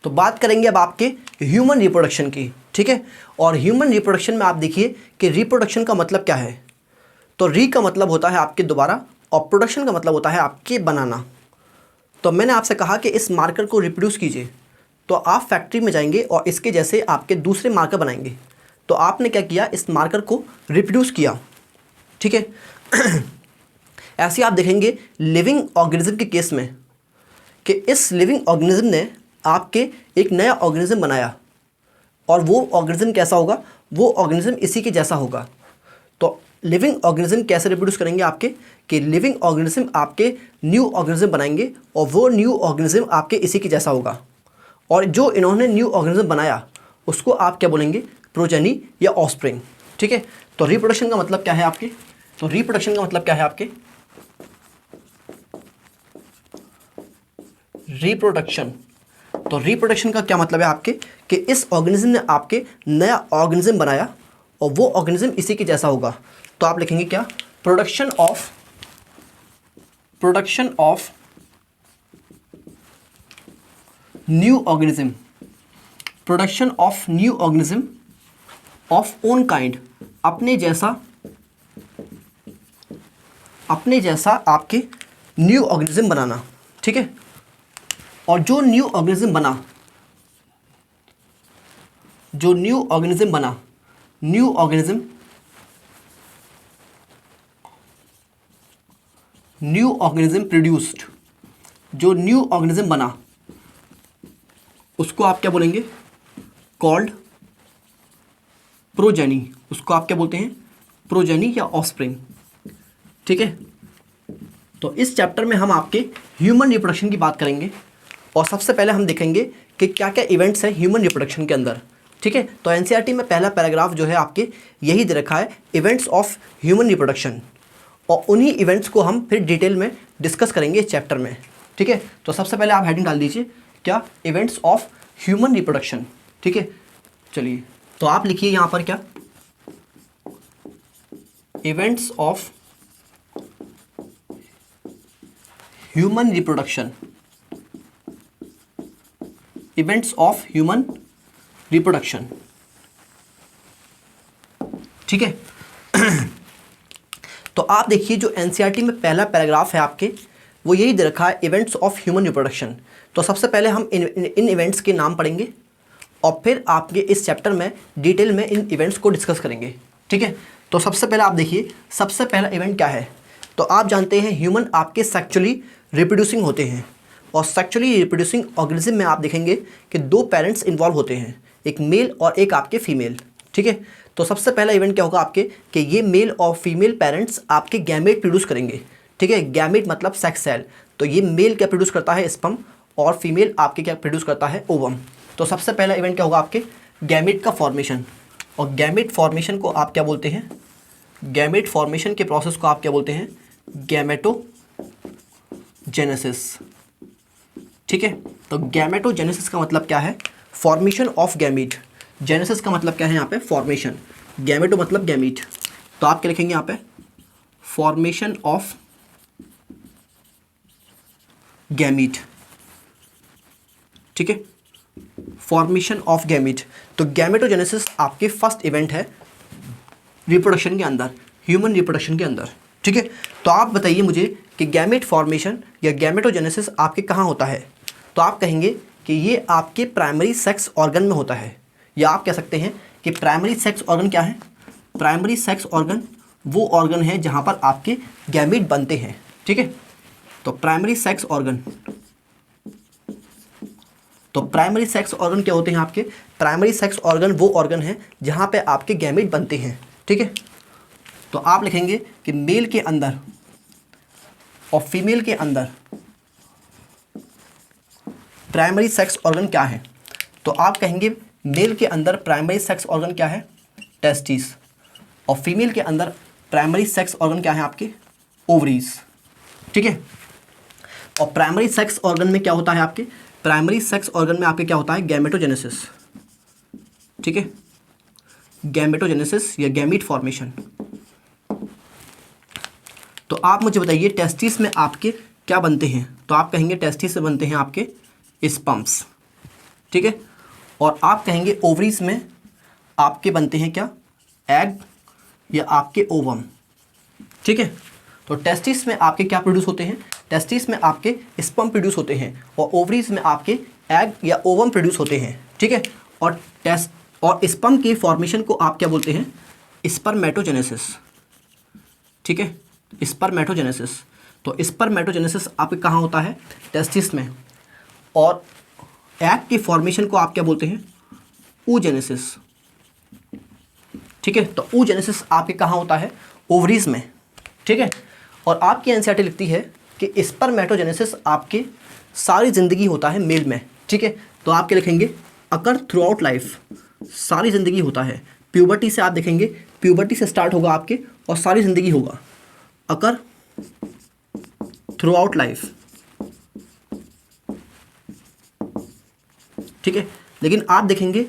तो बात करेंगे अब आपके ह्यूमन रिप्रोडक्शन की, ठीक है। और ह्यूमन रिप्रोडक्शन में आप देखिए कि रिप्रोडक्शन का मतलब क्या है। तो री का मतलब होता है आपके दोबारा, और प्रोडक्शन का मतलब होता है आपके बनाना। तो मैंने आपसे कहा कि इस मार्कर को रिप्रोड्यूस कीजिए, तो आप फैक्ट्री में जाएंगे और इसके जैसे आपके दूसरे मार्कर बनाएंगे। तो आपने क्या किया, इस मार्कर को रिप्रोड्यूस किया, ठीक है। ऐसे आप देखेंगे लिविंग ऑर्गेनिज्म के केस में कि इस लिविंग ऑर्गेनिज्म ने आपके एक नया ऑर्गेनिज्म बनाया, और वो ऑर्गेनिज्म कैसा होगा, वो ऑर्गेनिज्म इसी के जैसा होगा। तो लिविंग ऑर्गेनिज्म कैसे रिप्रोड्यूस करेंगे आपके, कि लिविंग ऑर्गेनिज्म आपके न्यू ऑर्गेनिज्म बनाएंगे, और वो न्यू ऑर्गेनिज्म आपके इसी के जैसा होगा। और जो इन्होंने न्यू ऑर्गेनिज्म बनाया उसको आप क्या बोलेंगे, प्रोजेनी या ऑफस्प्रिंग, ठीक है। तो रिप्रोडक्शन का मतलब क्या है आपके, तो रिप्रोडक्शन का मतलब क्या है आपके, रिप्रोडक्शन। तो रिप्रोडक्शन का क्या मतलब है आपके, कि इस ऑर्गेनिज्म ने आपके नया ऑर्गेनिज्म बनाया और वो ऑर्गेनिज्म इसी के जैसा होगा। तो आप लिखेंगे क्या, production of new organism, production of new organism of own kind, अपने जैसा आपके न्यू ऑर्गेनिज्म बनाना, ठीक है। और जो न्यू ऑर्गेनिज्म बना, न्यू ऑर्गेनिज्म प्रोड्यूस्ड, जो न्यू ऑर्गेनिज्म बना उसको आप क्या बोलेंगे, कॉल्ड प्रोजेनी। उसको आप क्या बोलते हैं, प्रोजेनी या ऑफस्प्रिंग, ठीक है। तो इस चैप्टर में हम आपके ह्यूमन रिप्रोडक्शन की बात करेंगे, और सबसे पहले हम देखेंगे कि क्या क्या इवेंट्स हैं ह्यूमन रिप्रोडक्शन के अंदर, ठीक है। तो एनसीईआरटी में पहला पैराग्राफ जो है आपके यही दे रखा है, इवेंट्स ऑफ ह्यूमन रिप्रोडक्शन, और उन्हीं इवेंट्स को हम फिर डिटेल में डिस्कस करेंगे इस चैप्टर में, ठीक है। तो सबसे पहले आप हेडिंग डाल दीजिए, क्या, इवेंट्स ऑफ ह्यूमन रिप्रोडक्शन, ठीक है। चलिए, तो आप लिखिए यहाँ पर क्या, events of human reproduction, events of human reproduction, ठीक है। तो आप देखिए जो एनसीईआरटी में पहला पैराग्राफ है आपके, वो यही दे रखा है, इवेंट्स ऑफ ह्यूमन रिप्रोडक्शन। तो सबसे पहले हम इन इवेंट्स के नाम पढ़ेंगे, और फिर आपके इस चैप्टर में डिटेल में इन इवेंट्स को डिस्कस करेंगे, ठीक है। तो सबसे पहले आप देखिए, सबसे पहला इवेंट क्या है। तो आप जानते हैं ह्यूमन आपके सेक्चुअली रिप्रोड्यूसिंग होते हैं, और सेक्चुअली रिप्रोड्यूसिंग ऑर्गेनिज्म में आप देखेंगे कि दो पेरेंट्स इन्वॉल्व होते हैं, एक मेल और एक आपके फीमेल, ठीक है। तो सबसे पहला इवेंट क्या होगा आपके, कि ये मेल और फीमेल पेरेंट्स आपके गैमेट प्रोड्यूस करेंगे, ठीक है। गैमेट मतलब सेक्स सेल। तो ये मेल क्या प्रोड्यूस करता है, स्पर्म, और फीमेल आपके क्या प्रोड्यूस करता है, ओवम। तो सबसे पहला इवेंट क्या होगा आपके, गैमेट का फॉर्मेशन। और गैमेट फॉर्मेशन को आप क्या बोलते हैं, गैमेट फॉर्मेशन के प्रोसेस को आप क्या बोलते हैं, गैमेटोजेनेसिस, ठीक है। तो गैमेटोजेनेसिस का मतलब क्या है, फॉर्मेशन ऑफ गैमीट। जेनेसिस का मतलब क्या है यहाँ पे, फॉर्मेशन। गैमेटो मतलब गैमीट। तो आप क्या लिखेंगे यहाँ पे, फॉर्मेशन ऑफ गैमीट, ठीक है, फॉर्मेशन ऑफ गैमीट। तो गैमेटोजेनेसिस आपके फर्स्ट इवेंट है रिप्रोडक्शन के अंदर, ह्यूमन रिप्रोडक्शन के अंदर, ठीक है। तो आप बताइए मुझे कि गैमेट फॉर्मेशन या गैमेटोजेनेसिस आपके कहाँ होता है। तो आप कहेंगे कि ये आपके प्राइमरी सेक्स ऑर्गन में होता है, या आप कह सकते हैं कि प्राइमरी सेक्स ऑर्गन क्या है, प्राइमरी सेक्स ऑर्गन वो ऑर्गन है जहाँ पर आपके गैमीट बनते हैं, ठीक है। तो प्राइमरी सेक्स ऑर्गन, तो प्राइमरी सेक्स ऑर्गन क्या होते हैं आपके, प्राइमरी सेक्स ऑर्गन वो ऑर्गन है जहाँ पे आपके गैमीट बनते हैं, ठीक है। तो आप लिखेंगे कि मेल के अंदर और फीमेल के अंदर प्राइमरी सेक्स ऑर्गन क्या है। तो आप कहेंगे मेल के अंदर प्राइमरी सेक्स ऑर्गन क्या है, टेस्टिस, और फीमेल के अंदर प्राइमरी सेक्स ऑर्गन क्या है आपके, ओवरीज, ठीक है। और प्राइमरी सेक्स ऑर्गन में क्या होता है आपके, प्राइमरी सेक्स ऑर्गन में आपके क्या होता है, गैमेटोजेनेसिस, ठीक है, गैमेटोजेनेसिस या गैमीट फॉर्मेशन। तो आप मुझे बताइए टेस्टिस में आपके क्या बनते हैं। तो आप कहेंगे टेस्टिस से बनते हैं आपके स्पर्म्स, ठीक ठीक है। और आप कहेंगे ओवरीज में आपके बनते हैं क्या, एग या आपके ओवम, ठीक है। तो टेस्टिस में आपके क्या प्रोड्यूस होते हैं, टेस्टिस में आपके स्पर्म प्रोड्यूस होते हैं और ओवरीज में आपके एग या ओवम प्रोड्यूस होते हैं, ठीक है। और स्पर्म की फॉर्मेशन को आप क्या बोलते हैं, स्पर्मेटोजेनेसिस, ठीक है, स्पर्मेटोजेनेसिस। तो स्पर्मेटोजेनेसिस आपके कहाँ होता है, टेस्टिस में। और एग की फॉर्मेशन को आप क्या बोलते हैं, oogenesis, ठीक है। तो oogenesis आपके कहाँ होता है, ओवरीज में, ठीक है। और आपकी एनसीईआरटी लिखती है कि स्पर्मेटोजेनेसिस आपके सारी ज़िंदगी होता है मेल में, ठीक है। तो आप क्या लिखेंगे, अकर थ्रू आउट लाइफ, सारी ज़िंदगी होता है। प्यूबर्टी से आप देखेंगे, प्यूबर्टी से स्टार्ट होगा आपके और सारी ज़िंदगी होगा, अकर थ्रू आउट लाइफ, ठीक है। लेकिन आप देखेंगे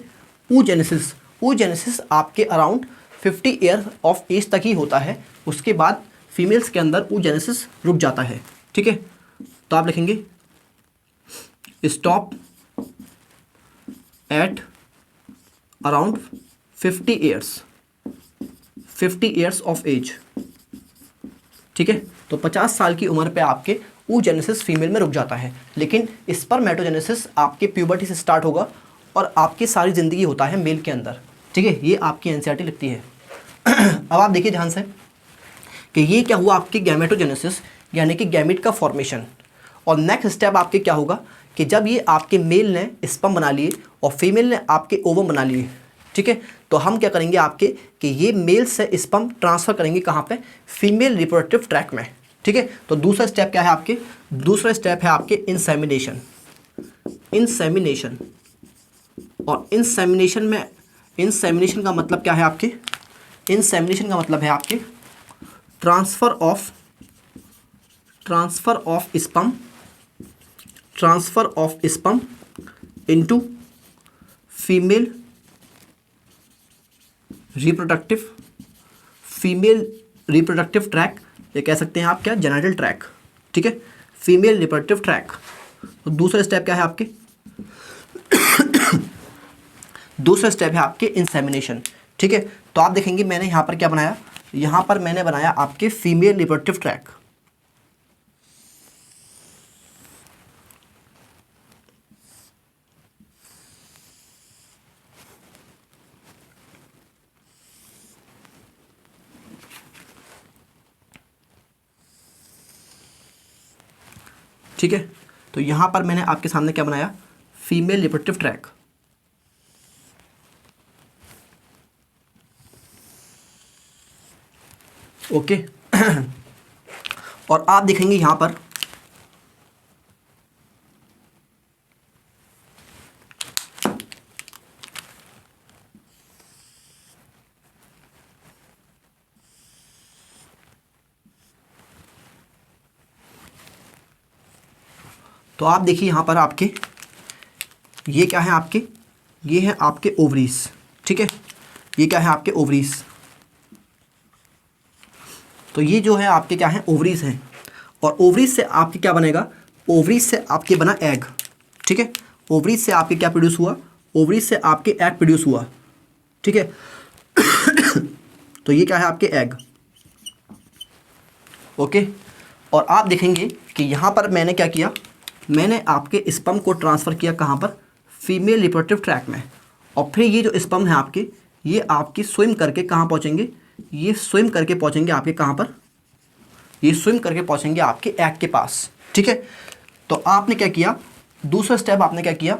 oogenesis आपके अराउंड 50 ईयर ऑफ एज तक ही होता है, उसके बाद फीमेल्स के अंदर oogenesis रुक जाता है, ठीक है। तो आप लिखेंगे stop at around 50 years of age, ठीक है। तो 50 साल की उम्र पे आपके oogenesis फीमेल में रुक जाता है, लेकिन स्पर्मेटोजेनेसिस आपके प्यूबर्टी से स्टार्ट होगा और आपकी सारी ज़िंदगी होता है मेल के अंदर, ठीक है। ये आपकी एनसीईआरटी लिखती है। अब आप देखिए ध्यान से कि ये क्या हुआ, आपकी गैमेटोजेनेसिस यानी कि गैमेट का फॉर्मेशन। और नेक्स्ट स्टेप आपके क्या होगा कि जब ये आपके मेल ने स्पर्म बना लिए और फीमेल ने आपके ओवम बना लिए, ठीक है, तो हम क्या करेंगे आपके कि ये मेल से स्पर्म ट्रांसफ़र करेंगे कहाँ पे, फीमेल रिप्रोडक्टिव ट्रैक में, ठीक है। तो दूसरा स्टेप क्या है आपके, दूसरा स्टेप है आपके इंसेमिनेशन। और इंसेमिनेशन का मतलब क्या है आपके, इंसेमिनेशन का मतलब है आपके transfer of sperm into female reproductive tract, ये कह सकते हैं आप क्या, जेनिटल ट्रैक, ठीक है, फीमेल रिप्रोडक्टिव ट्रैक। तो दूसरा स्टेप क्या है आपके दूसरा स्टेप है आपके इंसेमिनेशन, ठीक है। तो आप देखेंगे मैंने यहाँ पर क्या बनाया, यहाँ पर मैंने बनाया आपके फीमेल रिप्रोडक्टिव ट्रैक, ठीक है। तो यहाँ पर मैंने आपके सामने क्या बनाया, फीमेल रिप्रोडक्टिव ट्रैक, ओके। और आप देखेंगे यहाँ पर तो आप देखिए यहाँ पर आपके ये क्या है आपके, ये है आपके ओवरीज, ठीक है। ये क्या है आपके ओवरीज, तो ये जो है आपके क्या है, ओवरीज हैं। और ओवरीज से आपके क्या बनेगा, ओवरीज से आपके बना एग, ठीक है। ओवरीज से आपके क्या प्रोड्यूस हुआ, ओवरीज से आपके एग प्रोड्यूस हुआ, ठीक है। तो ये क्या है आपके एग, ओके। और आप देखेंगे कि यहाँ पर मैंने क्या किया, मैंने आपके स्पर्म को ट्रांसफ़र किया कहाँ पर, फीमेल रिप्रोडक्टिव ट्रैक में। और फिर ये जो स्पर्म है आपके, ये आपकी स्विम करके कहाँ पहुँचेंगे, ये स्विम करके पहुँचेंगे आपके कहाँ पर, ये स्विम करके पहुँचेंगे आपके एग के पास, ठीक है। तो आपने क्या किया, दूसरा स्टेप आपने क्या किया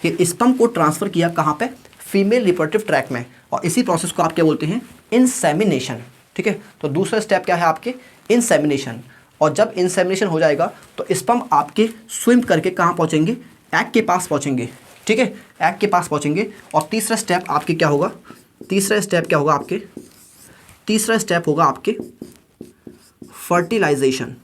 कि स्पर्म को ट्रांसफ़र किया कहाँ पे, फीमेल रिप्रोडक्टिव ट्रैक में। और इसी प्रोसेस को आप क्या बोलते हैं, इंसेमिनेशन, ठीक है। तो दूसरा स्टेप क्या है आपके, इंसेमिनेशन। और जब इंसेमिनेशन हो जाएगा तो स्पर्म आपके स्विम करके कहाँ पहुँचेंगे, एग के पास पहुँचेंगे, ठीक है, एग के पास पहुँचेंगे। और तीसरा स्टेप आपके क्या होगा, तीसरा स्टेप क्या होगा आपके, तीसरा स्टेप होगा आपके फर्टिलाइजेशन,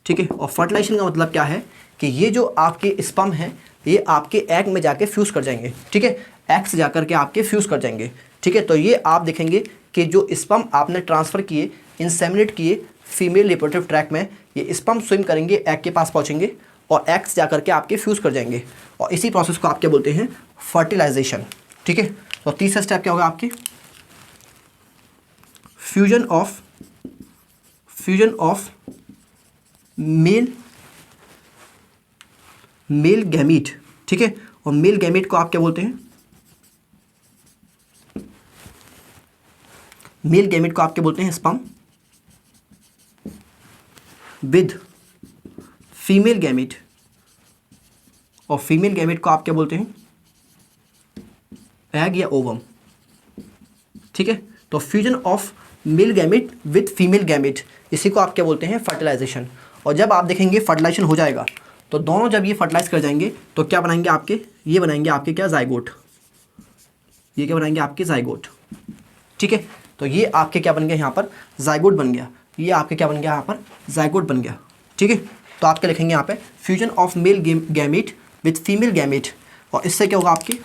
ठीक है। और फर्टिलाइजेशन का मतलब क्या है कि ये जो आपके स्पर्म हैं ये आपके एग में जाके फ्यूज़ कर जाएंगे, ठीक है, एग से जाकर के आपके फ्यूज़ कर जाएंगे, ठीक है। तो ये आप देखेंगे कि जो स्पर्म आपने ट्रांसफ़र किए, इंसेमिनेट किए फीमेल रिप्रोडक्टिव ट्रैक में, ये स्पर्म स्विम करेंगे, एग के पास पहुँचेंगे और एग्स जा करके आपके फ्यूज़ कर जाएंगे और इसी प्रोसेस को आप क्या बोलते हैं, फर्टिलाइजेशन। ठीक है, तो तीसरा स्टेप क्या होगा आपके, फ्यूजन ऑफ मेल गैमीट। ठीक है, और मेल गैमीट को आप क्या बोलते हैं, मेल गैमीट को आप क्या बोलते हैं, स्पर्म विद फीमेल गैमीट, और फीमेल गैमीट को आप क्या बोलते हैं, एग या ओवम। ठीक है, तो fusion of male gamete with female gamete, इसी को आप क्या बोलते हैं, फर्टिलाइजेशन। और जब आप देखेंगे फर्टिलाइजेशन हो जाएगा तो दोनों जब ये फर्टिलाइज कर जाएंगे तो क्या बनाएंगे आपके, ये बनाएंगे आपके क्या, जाइगोट। ये क्या बनाएंगे आपके, जाइगोट। ठीक है, तो ये आपके क्या बन गया, यहाँ पर जाइगोट बन गया। ये आपके क्या बन गया, यहाँ पर जाइगोट बन गया। ठीक है, तो आप क्या लिखेंगे यहाँ पे, fusion of male gamete with female gamete, और इससे क्या होगा आपके,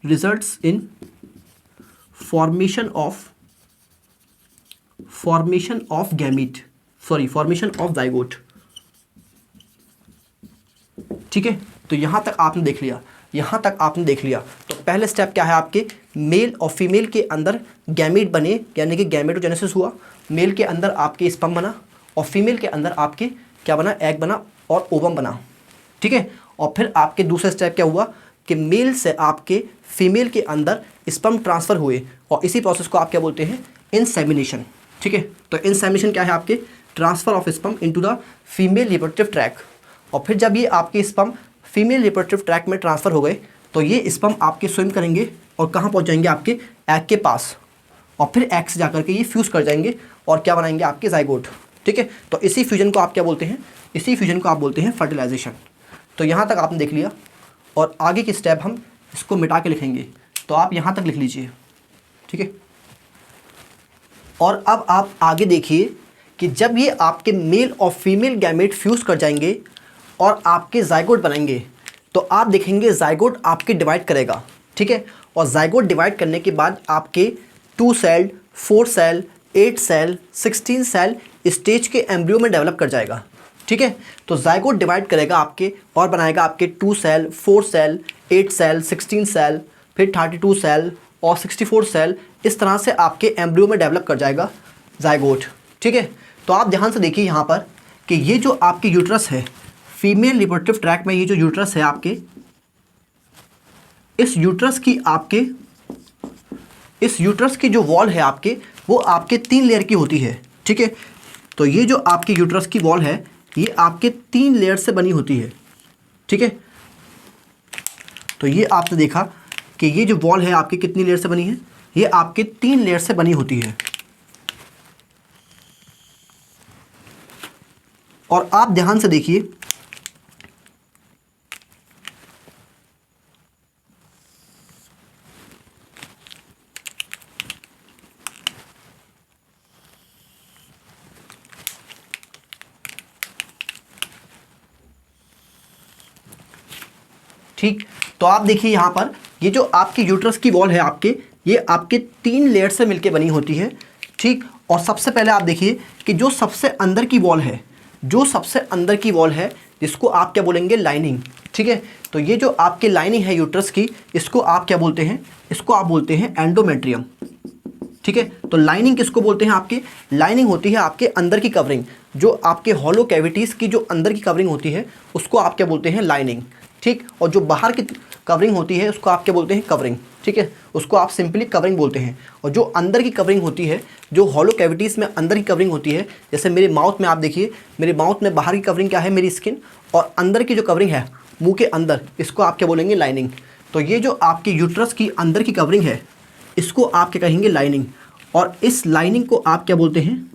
results in formation of gamete, formation of zygote। ठीक है, तो यहां तक आपने देख लिया। तो पहले स्टेप क्या है आपके, मेल और फीमेल के अंदर गैमीट बने, यानी कि गैमेटोजेनेसिस हुआ। मेल के अंदर आपके स्पर्म बना और फीमेल के अंदर आपके क्या बना, एग बना और ओवम बना। ठीक है, और फिर आपके दूसरा स्टेप क्या हुआ कि मेल से आपके फीमेल के अंदर स्पर्म ट्रांसफ़र हुए, और इसी प्रोसेस को आप क्या बोलते हैं, इंसेमिनेशन। ठीक है, तो इंसेमिनेशन क्या है आपके, transfer of sperm into the female reproductive tract. और फिर जब ये आपके स्पर्म फीमेल रिप्रोडक्टिव ट्रैक में ट्रांसफ़र हो गए तो ये स्पर्म आपके स्विम करेंगे और कहाँ पहुँच जाएंगे, आपके एग के पास, और फिर एग से जाकर के ये फ्यूज़ कर जाएंगे और क्या बनाएंगे, आपके जाइगोट। ठीक है, तो इसी फ्यूजन को आप क्या बोलते हैं, इसी फ्यूजन को आप बोलते हैं फर्टिलाइजेशन। तो यहाँ तक आपने देख लिया, और आगे की स्टेप हम इसको मिटा के लिखेंगे, तो आप यहाँ तक लिख लीजिए। ठीक है, और अब आप आगे देखिए कि जब ये आपके मेल और फीमेल गैमेट फ्यूज़ कर जाएंगे और आपके जाइगोट बनाएंगे, तो आप देखेंगे जाइगोट आपके डिवाइड करेगा। ठीक है, और जाइगोट डिवाइड करने के बाद आपके 2 cell, 4 cell, 8 cell, 16 cell stage के एम्ब्रियो में डेवलप कर जाएगा। ठीक है, तो जाइगोट डिवाइड करेगा आपके और बनाएगा आपके 2 सेल, 4 सेल, 8 सेल, 16 सेल, फिर 32 सेल और 64 सेल, इस तरह से आपके एम्ब्रियो में डेवलप कर जाएगा जाइगोट। ठीक है, तो आप ध्यान से देखिए यहाँ पर कि ये जो आपके यूट्रस है, फीमेल रिप्रोडक्टिव ट्रैक में ये जो यूट्रस है आपके, इस यूट्रस की जो वॉल है आपके, वो आपके 3 लेयर की होती है। ठीक है, तो ये जो आपके यूट्रस की वॉल है ये आपके 3 लेयर से बनी होती है। ठीक है, तो ये आपने देखा कि ये जो वॉल है आपकी कितनी लेयर से बनी है, ये आपके 3 लेयर से बनी होती है। और आप ध्यान से देखिए, ठीक, तो आप देखिए यहाँ पर ये जो आपकी यूट्रस की वॉल है आपके, ये आपके 3 लेयर से मिलके बनी होती है। ठीक, और सबसे पहले आप देखिए कि जो सबसे अंदर की वॉल है, जिसको आप क्या बोलेंगे, लाइनिंग। ठीक है, तो ये जो आपकी लाइनिंग है यूट्रस की, इसको आप क्या बोलते हैं, इसको आप बोलते हैं एंडोमेट्रियम। ठीक है, तो लाइनिंग किसको बोलते हैं, आपकी लाइनिंग होती है आपके अंदर की कवरिंग, जो आपके हॉलो कैविटीज़ की जो अंदर की कवरिंग होती है उसको आप क्या बोलते हैं, लाइनिंग। ठीक, और जो बाहर की कवरिंग होती है उसको आप क्या बोलते हैं, कवरिंग। ठीक है, उसको आप सिंपली कवरिंग बोलते हैं। और जो अंदर की कवरिंग होती है, जो हॉलो कैविटीज़ में अंदर की कवरिंग होती है, जैसे मेरे माउथ में आप देखिए, मेरे माउथ में बाहर की कवरिंग क्या है, मेरी स्किन, और अंदर की जो कवरिंग है मुंह के अंदर, इसको आप क्या बोलेंगे, लाइनिंग। तो ये जो आपके यूट्रस की अंदर की कवरिंग है इसको आप क्या कहेंगे, लाइनिंग। और इस लाइनिंग को आप क्या बोलते हैं,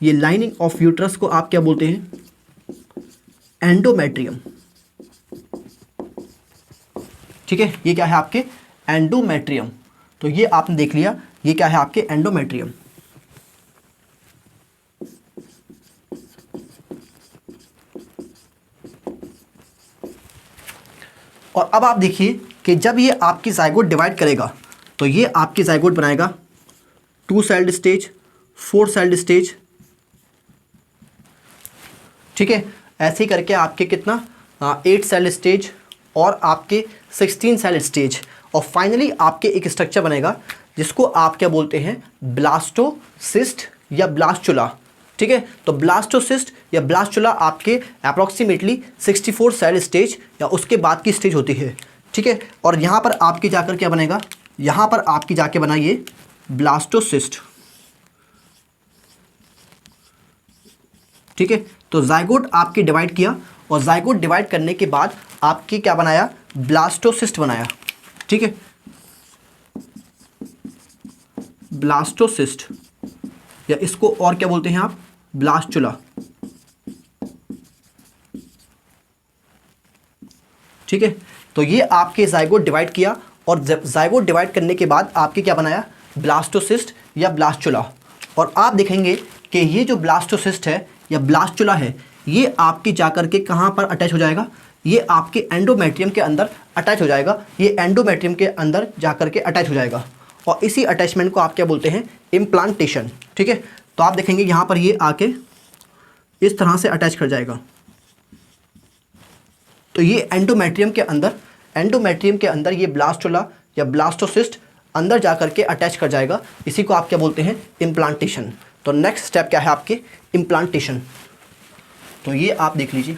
ये लाइनिंग ऑफ यूट्रस को आप क्या बोलते हैं, एंडोमेट्रियम। ठीक है, ये क्या है आपके, एंडोमेट्रियम। तो ये आपने देख लिया, ये क्या है आपके, एंडोमेट्रियम। और अब आप देखिए कि जब ये आपकी जाइगोट डिवाइड करेगा तो ये आपकी जाइगोट बनाएगा 2 सेल्ड स्टेज, 4 सेल्ड स्टेज, ठीक है। ऐसे ही करके आपके कितना 8 सेल स्टेज और आपके 16 सेल स्टेज, और फाइनली आपके एक स्ट्रक्चर बनेगा जिसको आप क्या बोलते हैं, ब्लास्टोसिस्ट या ब्लास्टुला। ठीक है, तो ब्लास्टोसिस्ट या ब्लास्टुला आपके अप्रॉक्सीमेटली 64 सेल स्टेज या उसके बाद की स्टेज होती है। ठीक है, और यहाँ पर आपकी जाकर क्या बनेगा, यहाँ पर आपकी जाके बना ये ब्लास्टोसिस्ट। ठीक है, तो जाइगोट आपकी डिवाइड किया और जाइगोट डिवाइड करने के बाद आपकी क्या बनाया, ब्लास्टोसिस्ट बनाया। ठीक है, ब्लास्टोसिस्ट या इसको और क्या बोलते हैं आप, ब्लास्टुला। ठीक है, तो ये आपके जाइगोट डिवाइड किया और जाइगोट डिवाइड करने के बाद आपके क्या बनाया, ब्लास्टोसिस्ट या ब्लास्टुला। और आप देखेंगे कि ये जो ब्लास्टोसिस्ट है या ब्लास्टुला है, ये आपकी जाकर के कहाँ पर अटैच हो जाएगा, ये आपके एंडोमेट्रियम के अंदर अटैच हो जाएगा। ये एंडोमेट्रियम के अंदर जाकर के अटैच हो जाएगा और इसी अटैचमेंट को आप क्या बोलते हैं, इम्प्लांटेशन। ठीक है, तो आप देखेंगे यहाँ पर ये आके इस तरह से अटैच कर जाएगा। तो ये एंडोमेट्रियम के अंदर ये ब्लास्टुला या ब्लास्टोसिस्ट अंदर जाकर के अटैच कर जाएगा। इसी को आप क्या बोलते हैं, इम्प्लांटेशन। तो नेक्स्ट स्टेप क्या है आपके, इम्प्लांटेशन। तो ये आप देख लीजिए,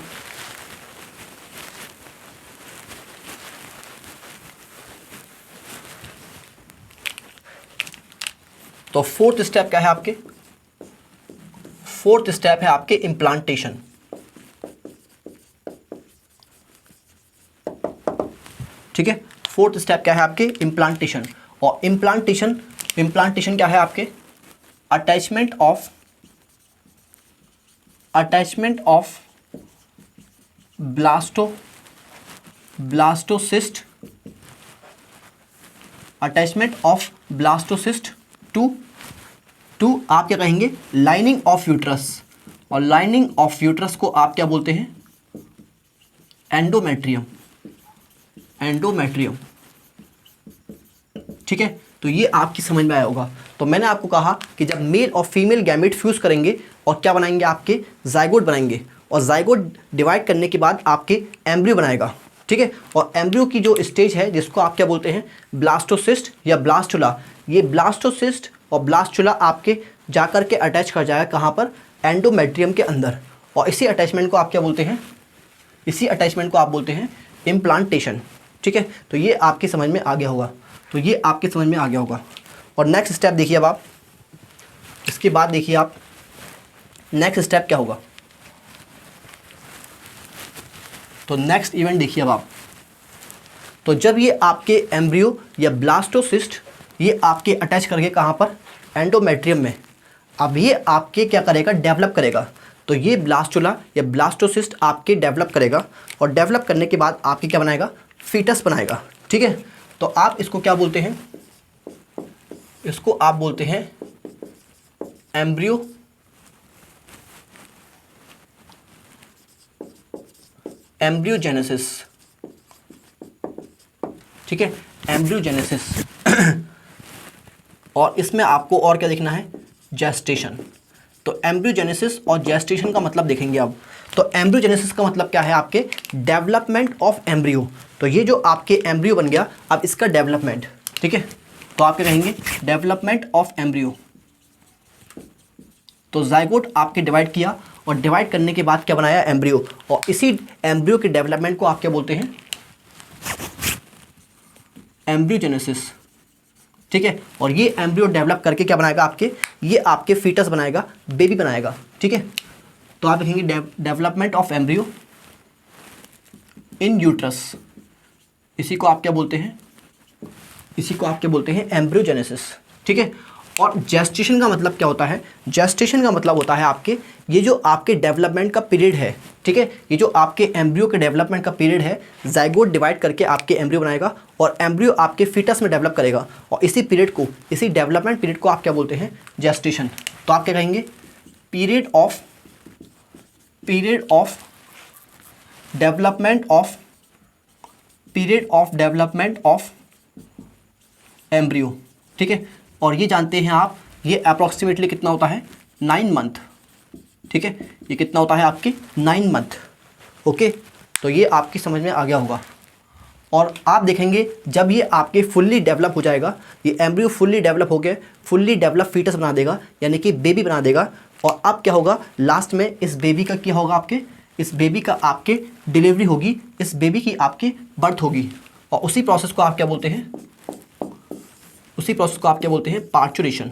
तो फोर्थ स्टेप क्या है आपके, फोर्थ स्टेप है आपके इम्प्लांटेशन। ठीक है, फोर्थ स्टेप क्या है आपके, इम्प्लांटेशन। और इम्प्लांटेशन क्या है आपके, अटैचमेंट ऑफ ब्लास्टोसिस्ट टू आप क्या कहेंगे, लाइनिंग ऑफ यूट्रस। और लाइनिंग ऑफ यूट्रस को आप क्या बोलते हैं, एंडोमेट्रियम। ठीक है, तो ये आपकी समझ में आया होगा। तो मैंने आपको कहा कि जब मेल और फीमेल गैमेट फ्यूज करेंगे और क्या बनाएंगे, आपके जाइगोट बनाएंगे, और जाइगोट डिवाइड करने के बाद आपके एम्ब्रियो बनाएगा। ठीक है, और एम्ब्रियो की जो स्टेज है जिसको आप क्या बोलते हैं, ब्लास्टोसिस्ट या ब्लास्टुला। ये ब्लास्टोसिस्ट और ब्लास्टुला आपके जाकर के अटैच कर जाएगा कहाँ पर, एंडोमेट्रियम के अंदर। और इसी अटैचमेंट को आप क्या बोलते हैं, इम्प्लांटेशन। ठीक है, तो ये आपकी समझ में आ गया होगा। और नेक्स्ट स्टेप देखिए अब आप, इसके बाद देखिए आप नेक्स्ट स्टेप क्या होगा। तो नेक्स्ट इवेंट देखिए अब आप, तो जब ये आपके एम्ब्रियो या ब्लास्टोसिस्ट ये आपके अटैच करके कहाँ पर, एंडोमेट्रियम में, अब ये आपके क्या करेगा, डेवलप करेगा। तो ये ब्लास्टुला या ब्लास्टोसिस्ट आपके डेवलप करेगा और डेवलप करने के बाद आपके क्या बनाएगा, फीटस बनाएगा। ठीक है, तो आप इसको क्या बोलते हैं, इसको आप बोलते हैं एम्ब्रियोजेनेसिस। ठीक है, एम्ब्रियोजेनेसिस। और इसमें आपको और क्या देखना है, जेस्टेशन। तो एम्ब्रियोजेनेसिस और जेस्टेशन का मतलब देखेंगे अब। तो एम्ब्रियोजेनेसिस का मतलब क्या है, आपके डेवलपमेंट ऑफ एम्ब्रियो। तो ये जो आपके एम्ब्रियो बन गया, अब इसका डेवलपमेंट। ठीक है, तो आप क्या कहेंगे, डेवलपमेंट ऑफ एम्ब्रियो। तो जाइगोट आपके डिवाइड किया और डिवाइड करने के बाद क्या बनाया, एम्ब्रियो। और इसी एम्ब्रियो के डेवलपमेंट को आप क्या बोलते हैं, एम्ब्रियोजेनेसिस। ठीक है, और ये एम्ब्रियो डेवलप करके क्या बनाएगा, आपके ये आपके फीटस बनाएगा, बेबी बनाएगा। ठीक है, तो आप देखेंगे development of embryo in uterus. इसी को आप क्या बोलते हैं, एम्ब्रियोजेनेसिस। ठीक है, और जेस्टेशन का मतलब क्या होता है, जेस्टेशन का मतलब होता है आपके ये जो आपके डेवलपमेंट का पीरियड है। ठीक है, ये जो आपके एम्ब्रियो के डेवलपमेंट का पीरियड है, जाइगोट डिवाइड करके आपके एम्ब्रियो बनाएगा और एम्ब्रियो आपके फीटस में डेवलप करेगा। और इसी डेवलपमेंट पीरियड को आप क्या बोलते हैं, जेस्टेशन। तो आप क्या कहेंगे, period of development of embryo. ठीक है, और ये जानते हैं आप, ये अप्रॉक्सीमेटली कितना होता है, 9 मंथ। ठीक है, ये कितना होता है आपके 9 मंथ। ओके, तो ये आपकी समझ में आ गया होगा। और आप देखेंगे जब ये आपके फुल्ली डेवलप हो जाएगा, ये एम्ब्रियो फुल्ली डेवलप हो गया, फुल्ली डेवलप फीटस बना देगा, यानी कि बेबी बना देगा। और अब क्या होगा, लास्ट में इस बेबी का क्या होगा, आपके इस बेबी का आपके डिलीवरी होगी, इस बेबी की आपकी बर्थ होगी। और उसी प्रोसेस को आप क्या बोलते हैं, उसी प्रोसेस को आप क्या बोलते हैं, पार्चुरेशन।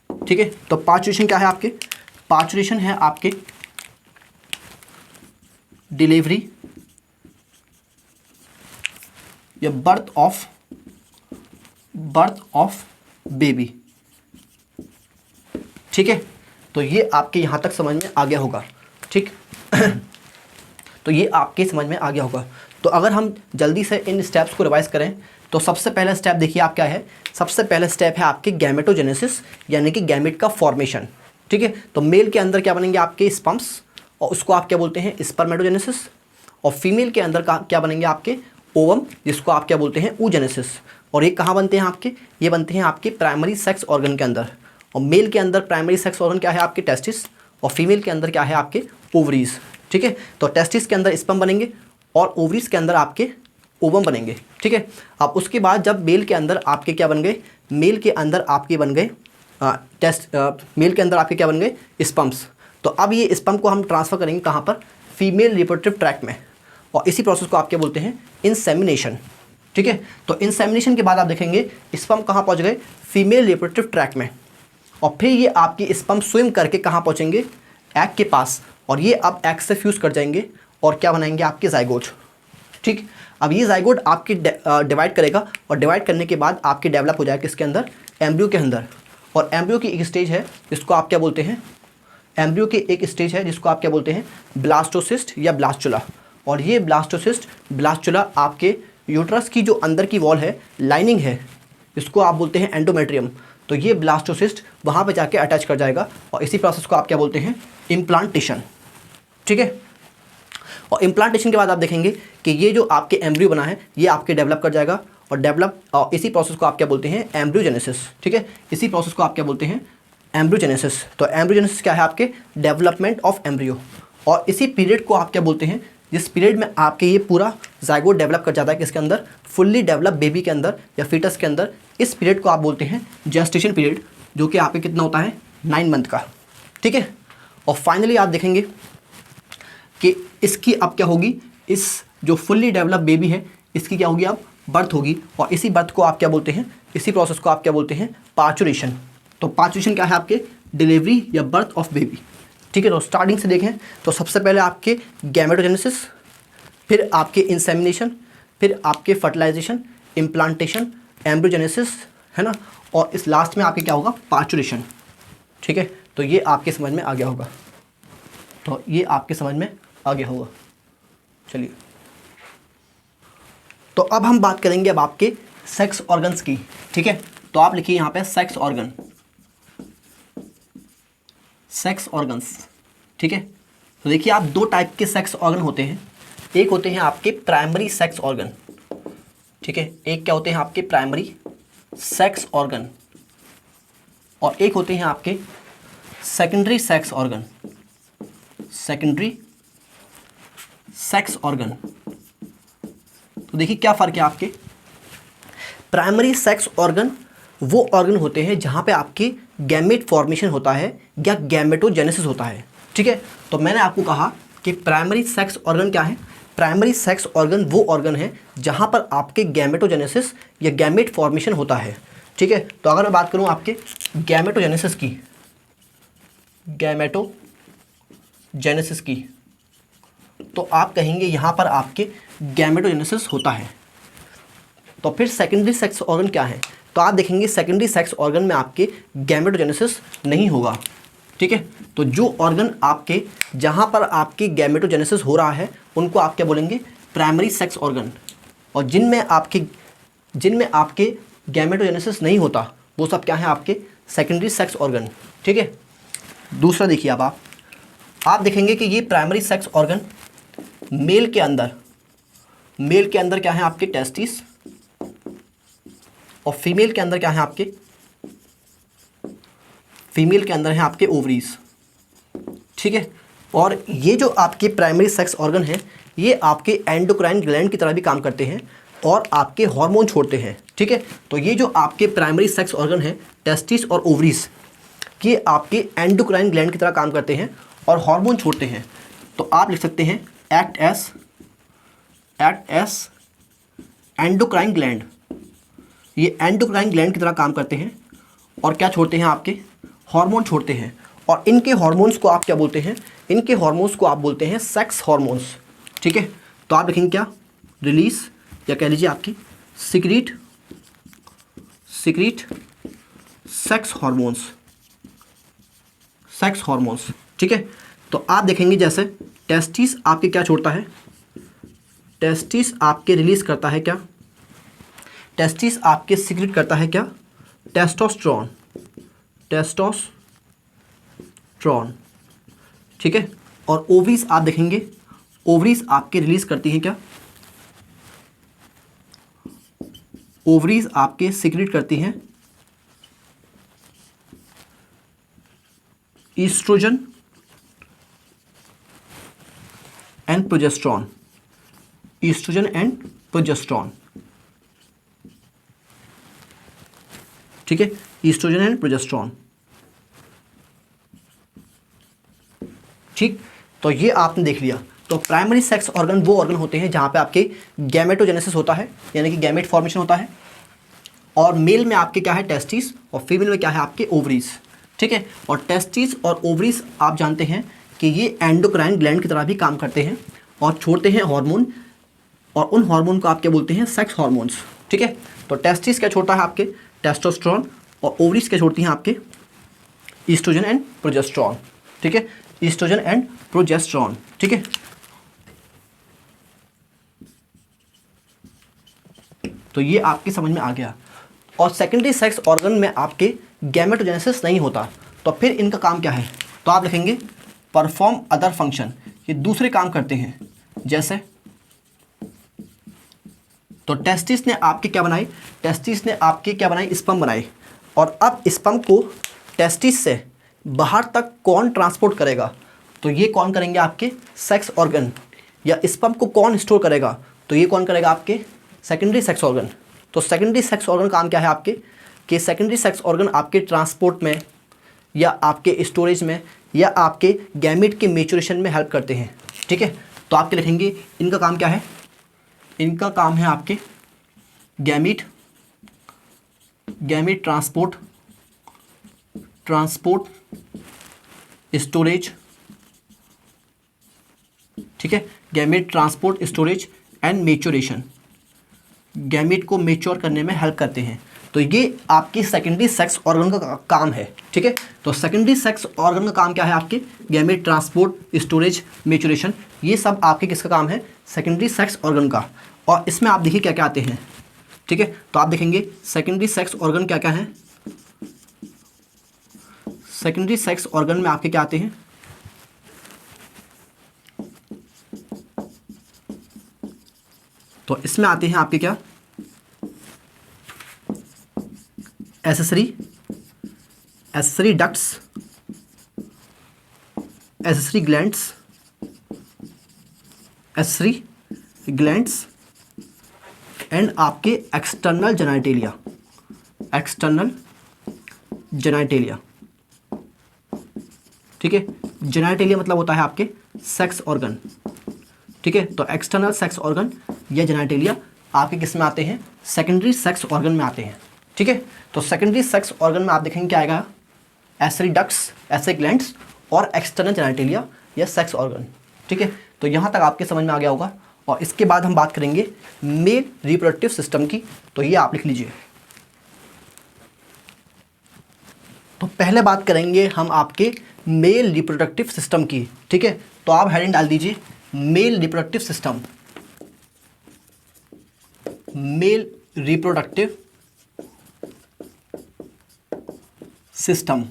ठीक है, तो पार्चुरेशन क्या है आपके, पार्चुरेशन है आपके डिलीवरी या बर्थ ऑफ बेबी। ठीक है, तो ये आपके यहां तक समझ में आ गया होगा। ठीक तो ये आपके समझ में आ गया होगा। तो अगर हम जल्दी से इन स्टेप्स को रिवाइज करें तो सबसे पहला स्टेप देखिए आप क्या है, सबसे पहला स्टेप है आपके गैमेटोजेनेसिस, यानी कि गैमेट का फॉर्मेशन। ठीक है, तो मेल के अंदर क्या बनेंगे आपके स्पर्म्स, और उसको आप क्या बोलते हैं, स्पर्मेटोजेनेसिस। और फीमेल के अंदर क्या बनेंगे आपके ओवम, जिसको आप क्या बोलते हैं, oogenesis। और ये कहाँ बनते हैं आपके, ये बनते हैं आपके प्राइमरी सेक्स ऑर्गन के अंदर। और मेल के अंदर प्राइमरी सेक्स ऑर्गन क्या है आपके, टेस्टिस। और फीमेल के अंदर क्या है आपके, ओवरीज। ठीक है, तो टेस्टिस के अंदर स्पर्म बनेंगे और ओवरीज के अंदर आपके ओवम बनेंगे। ठीक है, अब उसके बाद जब मेल के अंदर आपके क्या बन गए, मेल के अंदर आपके बन गए मेल के अंदर आपके क्या बन गए, स्पर्म्स। तो अब ये स्पर्म को हम ट्रांसफ़र करेंगे कहाँ पर, फीमेल रिप्रोडक्टिव ट्रैक्ट में। और इसी प्रोसेस को आप क्या बोलते हैं, इंसेमिनेशन। ठीक है, तो इंसेमिनेशन के बाद आप देखेंगे स्पर्म कहाँ पहुँच गए, फीमेल रिप्रोडक्टिव ट्रैक्ट में। और फिर ये आपकी स्पर्म स्विम करके कहाँ पहुँचेंगे, एग के पास। और ये अब एग से फ्यूज़ कर जाएंगे और क्या बनाएंगे आपके जाइगोट। ठीक, अब ये जाइगोट आपकी डिवाइड करेगा और डिवाइड करने के बाद आपके डेवलप हो जाएगा किसके अंदर, एम्ब्रियो के अंदर। और एम्ब्रियो की एक स्टेज है जिसको आप क्या बोलते हैं, एम्ब्रियो की एक स्टेज है जिसको आप क्या बोलते हैं, ब्लास्टोसिस्ट या ब्लास्टुला। और ये ब्लास्टोसिस्ट ब्लास्टुला आपके यूट्रस की जो अंदर की वॉल है, लाइनिंग है, इसको आप बोलते हैं एंडोमेट्रियम। तो ये ब्लास्टोसिस्ट वहाँ पे जाके अटैच कर जाएगा और इसी प्रोसेस को आप क्या बोलते हैं, इम्प्लांटेशन। ठीक है, और इम्प्लांटेशन के बाद आप देखेंगे कि ये जो आपके एम्ब्रियो बना है ये आपके डेवलप कर जाएगा और डेवलप, और इसी प्रोसेस को आप क्या बोलते हैं, एम्ब्रियोजेनेसिस। ठीक है, इसी प्रोसेस को आप क्या बोलते हैं, एम्ब्रियोजेनेसिस। तो एम्ब्रियोजेनेसिस क्या है आपके, डेवलपमेंट ऑफ एम्ब्रियो। और इसी पीरियड को आप क्या बोलते हैं, जिस पीरियड में आपके ये पूरा जाइगोट डेवलप कर जाता है किसके अंदर, फुल्ली डेवलप बेबी के अंदर या फीटस के अंदर, इस पीरियड को आप बोलते हैं जेस्टेशन पीरियड, जो कि आपके कितना होता है, 9 मंथ का। ठीक है, और फाइनली आप देखेंगे कि इसकी अब क्या होगी, इस जो फुल्ली डेवलप बेबी है इसकी क्या होगी, अब बर्थ होगी। और इसी बर्थ को आप क्या बोलते हैं, इसी प्रोसेस को आप क्या बोलते हैं, पार्चुरेशन। तो पार्चुरेशन क्या है आपके, डिलीवरी या बर्थ ऑफ बेबी। ठीक है, तो स्टार्टिंग से देखें तो सबसे पहले आपके गैमेटोजेनेसिस, फिर आपके इंसेमिनेशन, फिर आपके फर्टिलाइजेशन, इम्प्लांटेशन, एम्ब्रियोजेनेसिस, है ना, और इस लास्ट में आपके क्या होगा, पार्चुरेशन। ठीक है, तो ये आपके समझ में आ गया होगा, तो ये आपके समझ में आ गया होगा। चलिए, तो अब हम बात करेंगे अब आपके सेक्स ऑर्गन्स की। ठीक है, तो आप लिखिए यहाँ पे सेक्स ऑर्गन, सेक्स ऑर्गन्स। ठीक है, तो देखिए आप दो टाइप के सेक्स ऑर्गन होते हैं, एक होते हैं आपके प्राइमरी सेक्स ऑर्गन। ठीक है, एक क्या होते हैं आपके प्राइमरी सेक्स ऑर्गन, और एक होते हैं आपके secondary sex organ, secondary sex organ. तो देखिए क्या फ़र्क है आपके, प्राइमरी सेक्स ऑर्गन वो ऑर्गन होते हैं जहाँ पे आपके गैमेट फॉर्मेशन होता है या गैमेटोजेनेसिस होता है। ठीक है, तो मैंने आपको कहा कि प्राइमरी सेक्स ऑर्गन क्या है, प्राइमरी सेक्स ऑर्गन वो ऑर्गन है जहाँ पर आपके गैमेटोजेनेसिस या गैमेट फॉर्मेशन होता है। ठीक है, तो अगर मैं बात करूँ आपके गैमेटोजेनेसिस की, गैमेटोजेनेसिस की, तो आप कहेंगे यहाँ पर आपके गैमेटोजेनेसिस होता है। तो फिर सेकेंडरी सेक्स ऑर्गन क्या है, तो आप देखेंगे सेकेंडरी सेक्स ऑर्गन में आपके गैमेटोजेनेसिस नहीं होगा। ठीक है, तो जो ऑर्गन आपके जहाँ पर आपके गैमेटोजेनेसिस हो रहा है उनको आप क्या बोलेंगे, प्राइमरी सेक्स ऑर्गन। और जिनमें आपके गैमेटोजेनेसिस नहीं होता वो सब क्या है आपके सेकेंडरी सेक्स ऑर्गन। ठीक है, दूसरा देखिए अब आप देखेंगे कि ये प्राइमरी सेक्स ऑर्गन मेल के अंदर क्या है आपके टेस्टिस, और फीमेल के अंदर क्या है आपके फीमेल के अंदर है आपके ओवरीज, ठीक है। और ये जो आपके प्राइमरी सेक्स ऑर्गन है ये आपके एंडोक्राइन ग्लैंड की तरह भी काम करते हैं और आपके हार्मोन छोड़ते हैं, ठीक है। तो ये जो आपके प्राइमरी सेक्स ऑर्गन है टेस्टिस और ओवरीज, ये आपके एंडोक्राइन ग्लैंड की तरह काम करते हैं और हार्मोन छोड़ते हैं। तो आप लिख सकते हैं एक्ट एस एंडोक्राइन ग्लैंड। ये एंडोक्राइन ग्लैंड की तरह काम करते हैं और क्या छोड़ते हैं, आपके हार्मोन छोड़ते हैं। और इनके हार्मोन्स को आप क्या बोलते हैं, इनके हार्मोन्स को आप बोलते हैं सेक्स हार्मोन्स, ठीक है। तो आप लिखेंगे क्या, रिलीज या कह लीजिए आपकी सिक्रीट सेक्स हार्मोन्स, ठीक है। तो आप देखेंगे जैसे टेस्टिस आपके क्या छोड़ता है, टेस्टिस आपके रिलीज करता है क्या, टेस्टिस आपके सिक्रीट करता है क्या, टेस्टोस्टेरोन, ठीक है। और ओवरीज आप देखेंगे, ओवरीज आपके रिलीज करती हैं क्या, ओवरीज आपके सिक्रीट करती हैं ईस्ट्रोजन एंड प्रोजेस्टेरॉन, ठीक है, ईस्ट्रोजन एंड प्रोजेस्टेरॉन, ठीक। तो ये आपने देख लिया। तो प्राइमरी सेक्स ऑर्गन वो ऑर्गन होते हैं जहाँ पे आपके गैमेटोजेनेसिस होता है, यानी कि गैमेट फॉर्मेशन होता है। और मेल में आपके क्या है, टेस्टिस, और फीमेल में क्या है, आपके ओवरीज, ठीक है। और टेस्टिस और ओवरीज आप जानते हैं कि ये एंडोक्राइन ग्लैंड की तरह भी काम करते हैं और छोड़ते हैं हार्मोन, और उन हार्मोन को आप क्या बोलते हैं, सेक्स हार्मोन्स, ठीक है। तो टेस्टिस क्या छोड़ता है, आपके टेस्टोस्टेरोन, और ओवरीज क्या छोड़ती हैं, आपके ईस्ट्रोजन एंड प्रोजेस्टेरॉन, ठीक है, ईस्ट्रोजन एंड प्रोजेस्टेरॉन, ठीक है। तो ये आपके समझ में आ गया। और सेकेंडरी सेक्स ऑर्गन में आपके गैमेटोजेनेसिस नहीं होता, तो फिर इनका काम क्या है, तो आप लिखेंगे परफॉर्म अदर फंक्शन, ये दूसरे काम करते हैं। जैसे तो टेस्टिस ने आपके क्या बनाई, टेस्टिस ने आपके क्या बनाई, स्पर्म बनाए। और अब स्पर्म को टेस्टिस से बाहर तक कौन ट्रांसपोर्ट करेगा, तो ये कौन करेंगे, आपके सेक्स ऑर्गन। या स्पर्म को कौन स्टोर करेगा, तो ये कौन करेगा, आपके सेकेंडरी सेक्स ऑर्गन। तो सेकेंडरी सेक्स ऑर्गन काम क्या है आपके, कि सेकेंडरी सेक्स ऑर्गन आपके ट्रांसपोर्ट में या आपके स्टोरेज में या आपके गैमेट के मैच्योरेशन में हेल्प करते हैं, ठीक है। तो आपके लिखेंगे इनका काम क्या है, इनका काम है आपके गैमेट ट्रांसपोर्ट स्टोरेज, ठीक है, gamete transport storage and maturation, gamete को मैच्योर करने में हेल्प करते हैं। तो ये आपकी सेकेंडरी सेक्स ऑर्गन का काम है, ठीक है। तो सेकेंडरी सेक्स ऑर्गन का काम क्या है, आपके गैमेट ट्रांसपोर्ट स्टोरेज मैच्योरेशन, ये सब आपके किसका काम है, सेकेंडरी सेक्स ऑर्गन का। और इसमें आप देखिए क्या क्या आते हैं, ठीक है। तो आप देखेंगे सेकेंडरी सेक्स ऑर्गन क्या क्या है, सेकेंडरी सेक्स ऑर्गन में आपके क्या आते हैं, तो इसमें आते हैं आपके क्या, accessory ducts, accessory glands and आपके एक्सटर्नल जेनाइटेलिया, ठीक है। जेनाइटेलिया मतलब होता है आपके सेक्स ऑर्गन, ठीक है। तो एक्सटर्नल सेक्स ऑर्गन या जेनाइटेलिया आपके किस में आते हैं, सेकेंडरी सेक्स ऑर्गन में आते हैं, ठीक है। तो सेकेंडरी सेक्स ऑर्गन में आप देखेंगे क्या आएगा, एसेसरी डक्ट्स, एसेसरी ग्लैंड्स और एक्सटर्नल जेनाइटेलिया या सेक्स ऑर्गन, ठीक है। तो यहाँ तक आपके समझ में आ गया होगा। और इसके बाद हम बात करेंगे मेल रिप्रोडक्टिव सिस्टम की, तो ये आप लिख लीजिए। तो पहले बात करेंगे हम आपके मेल रिप्रोडक्टिव सिस्टम की, ठीक है। तो आप हेडिंग डाल दीजिए male reproductive system, male reproductive system,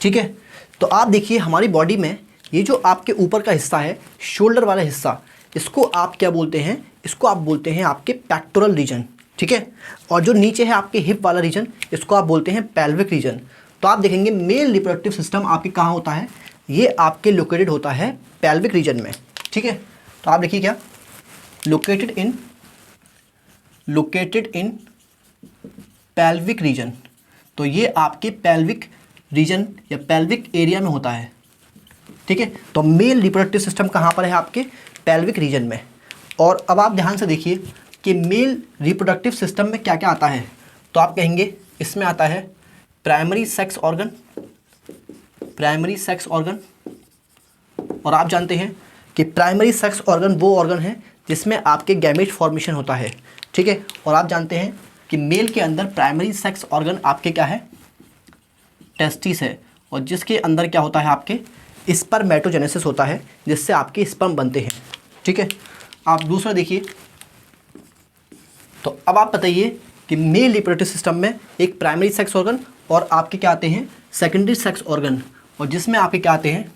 ठीक है। तो आप देखिए हमारी बॉडी में ये जो आपके ऊपर का हिस्सा है, शोल्डर वाला हिस्सा, इसको आप क्या बोलते हैं, इसको आप बोलते हैं आपके पेक्टोरल रीजन, ठीक है। और जो नीचे है आपके हिप वाला रीजन, इसको आप बोलते हैं पेल्विक रीजन। तो आप देखेंगे मेल रिप्रोडक्टिव सिस्टम आपके कहाँ होता है, ये आपके लोकेटेड होता है पेल्विक रीजन में, ठीक है। तो आप देखिए क्या, लोकेटेड इन पेल्विक रीजन, तो ये आपके पेल्विक रीजन या पेल्विक एरिया में होता है, ठीक है। तो मेल रिप्रोडक्टिव सिस्टम कहाँ पर है, आपके पेल्विक रीजन में। और अब आप ध्यान से देखिए कि मेल रिप्रोडक्टिव सिस्टम में क्या क्या आता है। तो आप कहेंगे इसमें आता है प्राइमरी सेक्स ऑर्गन, और आप जानते हैं कि प्राइमरी सेक्स ऑर्गन वो ऑर्गन है जिसमें आपके गैमेट फॉर्मेशन होता है, ठीक है। और आप जानते हैं कि मेल के अंदर प्राइमरी सेक्स ऑर्गन आपके क्या है, टेस्टिस है, और जिसके अंदर क्या होता है, आपके स्पर्मेटोजेनेसिस होता है, जिससे आपके स्पर्म बनते हैं, ठीक है। आप दूसरा देखिए, तो अब आप बताइए कि मेल रिप्रोडक्टिव सिस्टम में एक प्राइमरी सेक्स ऑर्गन और आपके क्या आते हैं, सेकेंडरी सेक्स ऑर्गन, और जिसमें आपके क्या आते हैं,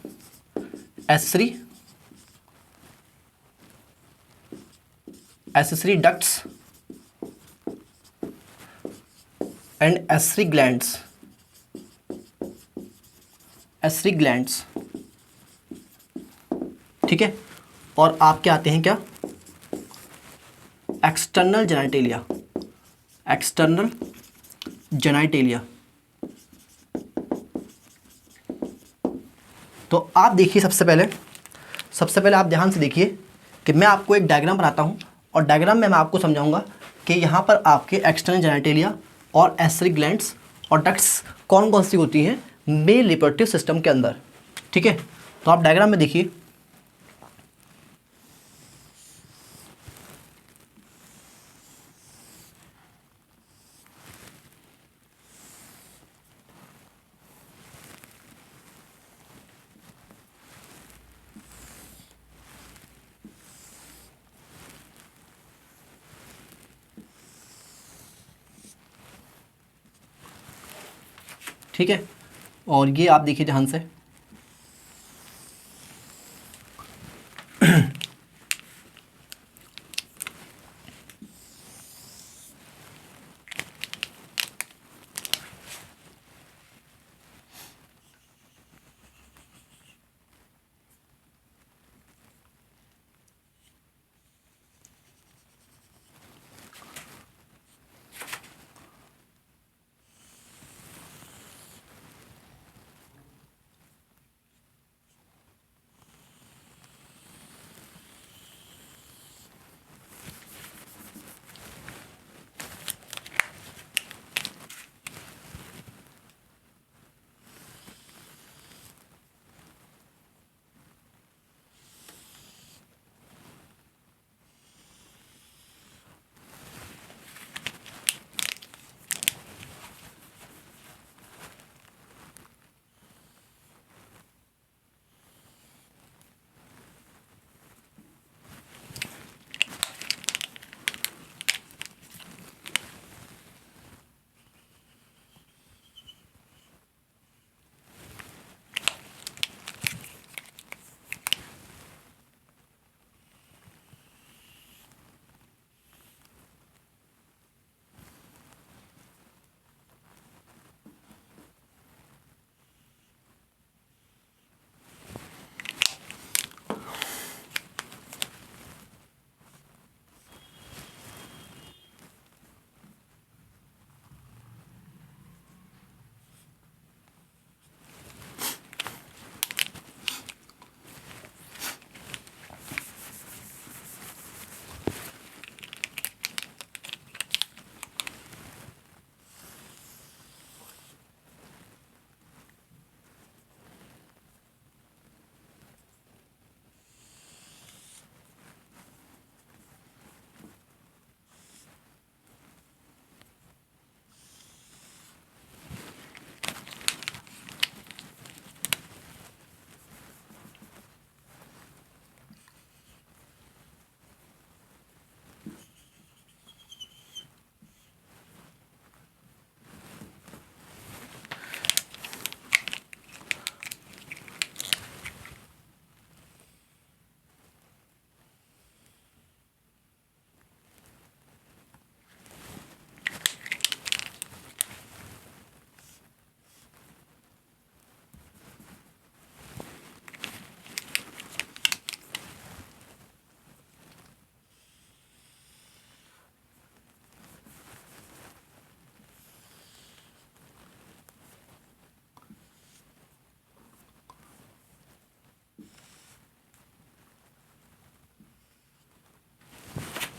एसेसरी डक्ट्स एंड एसरी ग्लैंड्स, ठीक है। और आपके आते हैं क्या, एक्सटर्नल जेनाइटेलिया। तो आप देखिए सबसे पहले आप ध्यान से देखिए कि मैं आपको एक डायग्राम बनाता हूं, और डायग्राम में मैं आपको समझाऊंगा कि यहाँ पर आपके एक्सटर्नल जेनाइटेलिया और एसरी ग्लैंड्स और डक्ट्स कौन कौन सी होती हैं मेल रिप्रोडक्टिव सिस्टम के अंदर, ठीक है। तो आप डायग्राम में देखिए, ठीक है। और ये आप देखिए ध्यान से,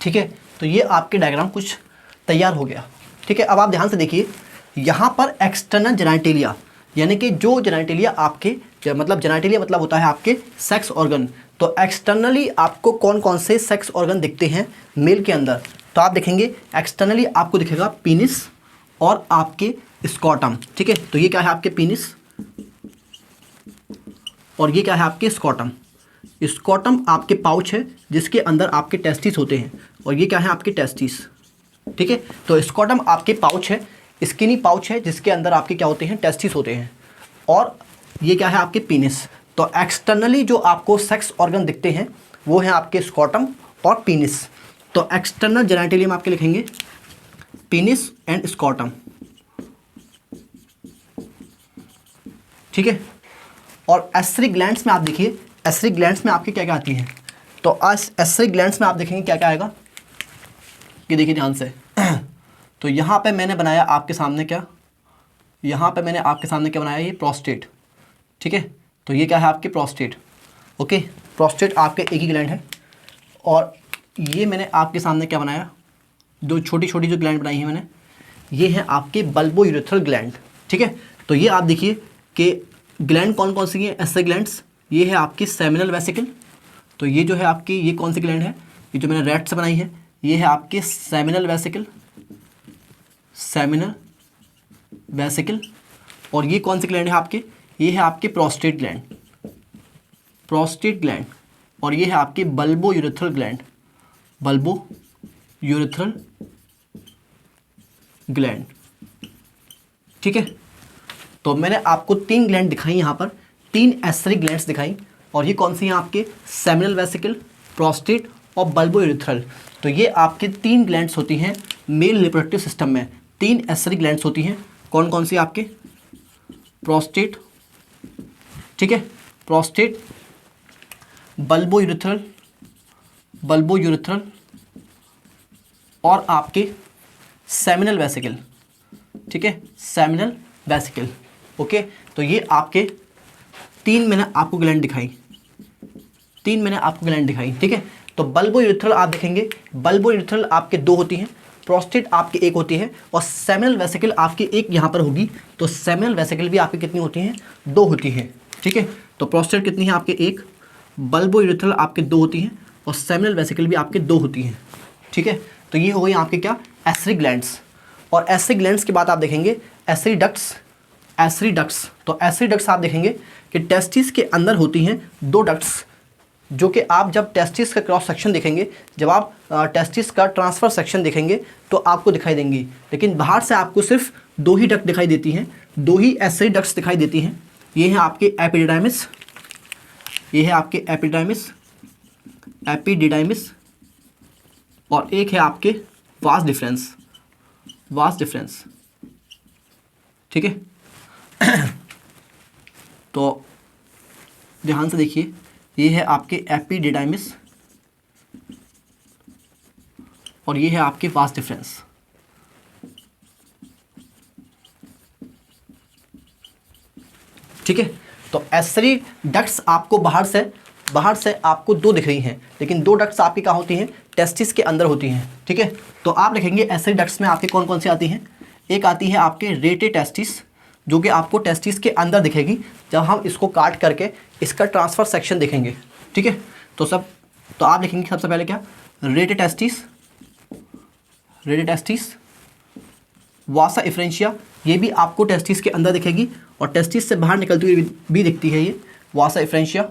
ठीक है, तो ये आपके डायग्राम कुछ तैयार हो गया। ठीक है, अब आप ध्यान से देखिए, यहाँ पर एक्सटर्नल जेनिटेलिया, यानी कि जो जेनिटेलिया आपके मतलब जेनिटेलिया मतलब होता है आपके सेक्स ऑर्गन। तो एक्सटर्नली आपको कौन कौन से सेक्स ऑर्गन दिखते हैं मेल के अंदर, तो आप देखेंगे एक्सटर्नली आपको दिखेगा पीनिस और आपके स्कॉटम। ठीक है, तो ये क्या है आपके पीनिस और ये क्या है आपके स्कॉटम। स्कॉटम आपके पाउच है जिसके अंदर आपके टेस्टिस होते हैं, और ये क्या है आपके टेस्टिस। ठीक है, तो स्कॉटम आपके पाउच है, स्किनी पाउच है जिसके अंदर आपके क्या होते हैं, टेस्टिस होते हैं, और ये क्या है आपके पीनिस। तो एक्सटर्नली जो आपको सेक्स ऑर्गन दिखते हैं वो है आपके स्कॉटम और पीनिस। तो एक्सटर्नल जेनिटेलियम आपके लिखेंगे पीनिस एंड स्कॉटम। ठीक है, और एस्सरी ग्लैंड्स में आप देखिए, एस्सरी ग्लैंड्स में आपके क्या क्या आती हैं, तो आज एस्सरी ग्लैंड्स में आप देखेंगे क्या क्या आएगा, ये देखिए ध्यान से। तो यहाँ पे मैंने बनाया आपके सामने क्या, यहाँ पे मैंने आपके सामने क्या बनाया, ये प्रोस्टेट। ठीक है, तो ये क्या है आपके प्रोस्टेट। ओके, प्रोस्टेट आपके एक ही ग्लैंड है, और ये मैंने आपके सामने क्या बनाया, दो छोटी छोटी जो ग्लैंड बनाई है मैंने, ये है आपके बल्बो यूरेथ्रल ग्लैंड। ठीक है, तो ये आप देखिए कि ग्लैंड कौन कौन सी हैं, एस्सरी ग्लैंड्स। ये है आपकी सेमिनल वेसिकल, तो ये जो है आपकी ये कौन सी ग्लैंड है, ये जो मैंने रेड से बनाई है, ये है आपके सेमिनल वेसिकल, सेमिनल वेसिकल। और ये कौन सी ग्लैंड है आपके, ये है आपके प्रोस्टेट ग्लैंड, प्रोस्टेट ग्लैंड। और ये है आपके bulbo urethral gland, bulbo urethral gland. ठीक है, तो मैंने आपको 3 ग्लैंड दिखाई यहाँ पर, 3 एस्सरी ग्लैंड्स दिखाई, और ये कौन सी हैं आपके सेमिनल वेसिकल, प्रोस्टेट और बल्बो यूरेथ्रल। तो ये आपके 3 ग्लैंड्स होती हैं मेल रिप्रोडक्टिव सिस्टम में, 3 एस्सरी ग्लैंड्स होती हैं। कौन कौन सी आपके, प्रोस्टेट, ठीक है, prostate, bulbo urethral, bulbo urethral, और आपके सेमिनल वेसिकल। ठीक है, सेमिनल वेसिकल। ओके, तो ये आपके 3 मैंने आपको ग्लैंड दिखाई, 3 मैंने आपको ग्लैंड दिखाई। ठीक है, तो बल्बो यूरेथ्रल आप देखेंगे, बल्बो यूरेथ्रल आपके 2 होती हैं, प्रोस्टेट आपकी 1 होती है, और सेमिनल वेसिकल आपकी 1 यहाँ पर होगी। तो सेमिनल वेसिकल भी आपकी कितनी होती हैं, 2 होती हैं। ठीक है, तो प्रोस्टेट कितनी है आपके 1, बल्बो यूरेथ्रल आपके 2 होती हैं, और सेमिनल वेसिकल भी आपके 2 होती हैं। ठीक है, तो ये हो गई आपके क्या, एस्सरी ग्लैंड्स। और एस्सरी ग्लैंड्स के बाद आप देखेंगे एस्सरी डक्ट्स, एस्सरी डक्ट्स। तो एस्सरी डक्ट्स आप देखेंगे कि टेस्टिस के अंदर होती हैं 2 डक्ट्स, जो कि आप जब टेस्टिस का क्रॉस सेक्शन देखेंगे, जब आप टेस्टिस का ट्रांसफ़र सेक्शन देखेंगे तो आपको दिखाई देंगी, लेकिन बाहर से आपको सिर्फ 2 ही डक्ट दिखाई देती हैं, 2 ही एस्सरी डक्ट्स दिखाई देती हैं। ये है आपके एपिडिडाइमिस, ये है आपके एपिडिडाइमिस, एपिडिडाइमिस, और एक है आपके वास डिफरेंस, वास डिफरेंस। ठीक है, तो ध्यान से देखिए, ये है आपके एपिडिडाइमिस और ये है आपके वास डिफरेंस। ठीक है, तो एस्सरी डक्ट्स आपको बाहर से आपको 2 दिख रही हैं, लेकिन 2 डक्ट्स आपकी कहाँ होती हैं, टेस्टिस के अंदर होती हैं। ठीक है, तो आप लिखेंगे एस्सरी डक्ट्स में आपके कौन कौन सी आती हैं। एक आती है आपके रेटे टेस्टिस, जो कि आपको टेस्टिस के अंदर दिखेगी जब हम इसको काट करके इसका ट्रांसफ़र सेक्शन देखेंगे। ठीक है, तो आप लिखेंगे सबसे पहले क्या, रेटे टेस्टिस, रेटे टेस्टिस, वासा इफ्रेंशिया, ये भी आपको टेस्टिस के अंदर दिखेगी, और टेस्टिस से बाहर निकलती हुई भी दिखती है ये वासा इफ्रेंशिया।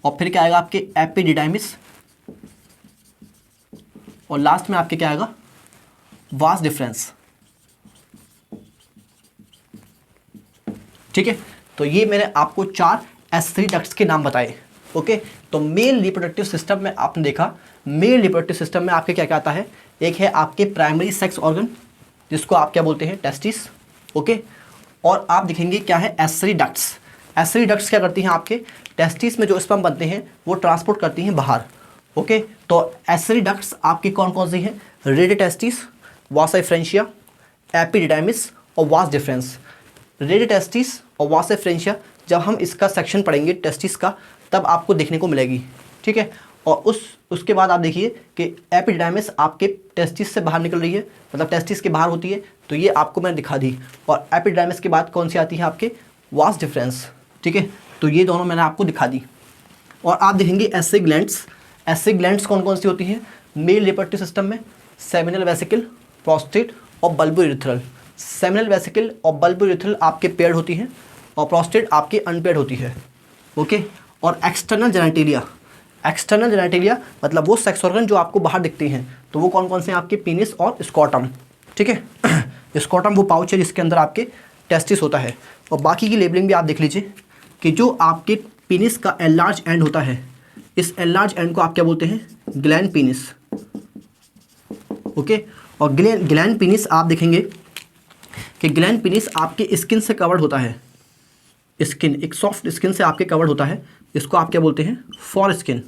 और फिर क्या आएगा आपके एपिडिडाइमिस, और लास्ट में आपके क्या आएगा, वास डिफरेंस। ठीक है, तो ये मैंने आपको 4 एस्सरी डक्ट्स के नाम बताए। ओके, तो मेल रिप्रोडक्टिव सिस्टम में आपने देखा, मेल रिप्रोडक्टिव सिस्टम में आपके क्या क्या आता है, एक है आपके प्राइमरी सेक्स ऑर्गन जिसको आप क्या बोलते हैं, टेस्टिस। ओके, और आप देखेंगे क्या है, एस्सरी डक्ट्स। एस्सरी डक्ट्स क्या करती हैं, आपके टेस्टिस में जो स्पर्म बनते हैं वो ट्रांसपोर्ट करती हैं बाहर। ओके, तो एस्सरी डक्ट्स आपकी कौन कौन सी हैं, रेटे टेस्टिस, वासा इफ्रेंशिया, एपिडिडाइमिस और वास डिफरेंस। रेटे टेस्टिस और वासा इफ्रेंशिया, जब हम इसका सेक्शन पढ़ेंगे टेस्टिस का, तब आपको देखने को मिलेगी, ठीक है। और उसके बाद आप देखिए कि एपिडिडाइमिस आपके टेस्टिस से बाहर निकल रही है, मतलब टेस्टिस के बाहर होती है, तो ये आपको मैंने दिखा दी। और एपिडिडाइमिस के बाद कौन सी आती है आपके, वास डिफरेंस, ठीक है। तो ये दोनों मैंने आपको दिखा दी। और आप देखेंगे एसे ग्लैंड्स, एसे ग्लैंड्स कौन कौन सी होती हैं मेल रिप्रोडक्टिव सिस्टम में, सेमिनल वेसिकल, प्रोस्टेट और बल्बो यूरेथ्रल। सेमिनल वेसिकल और बल्बो यूरेथ्रल आपके पेयर्ड होती हैं और प्रोस्टेट आपकी अनपेयर्ड होती है, ओके। और एक्सटर्नल जेनेटिलिया, एक्सटर्नल जेनेटिलिया मतलब वो सेक्स ऑर्गन जो आपको बाहर दिखते हैं, तो वो कौन कौन से हैं आपके, पीनिस और स्कॉटम, ठीक है। स्कॉटम वो पाउच है जिसके अंदर आपके टेस्टिस होता है। और बाकी की लेबलिंग भी आप देख लीजिए कि जो आपके पीनिस का एनलार्ज एंड होता है, इस एनलार्ज एंड को आप क्या बोलते हैं, ग्लैंड पीनिस, ओके। और ग्लैंड पीनिस आप देखेंगे कि ग्लैंड पीनिस आपके स्किन से कवर्ड होता है, स्किन एक सॉफ्ट स्किन से आपके कवर्ड होता है, इसको आप क्या बोलते हैं, फॉर स्किन,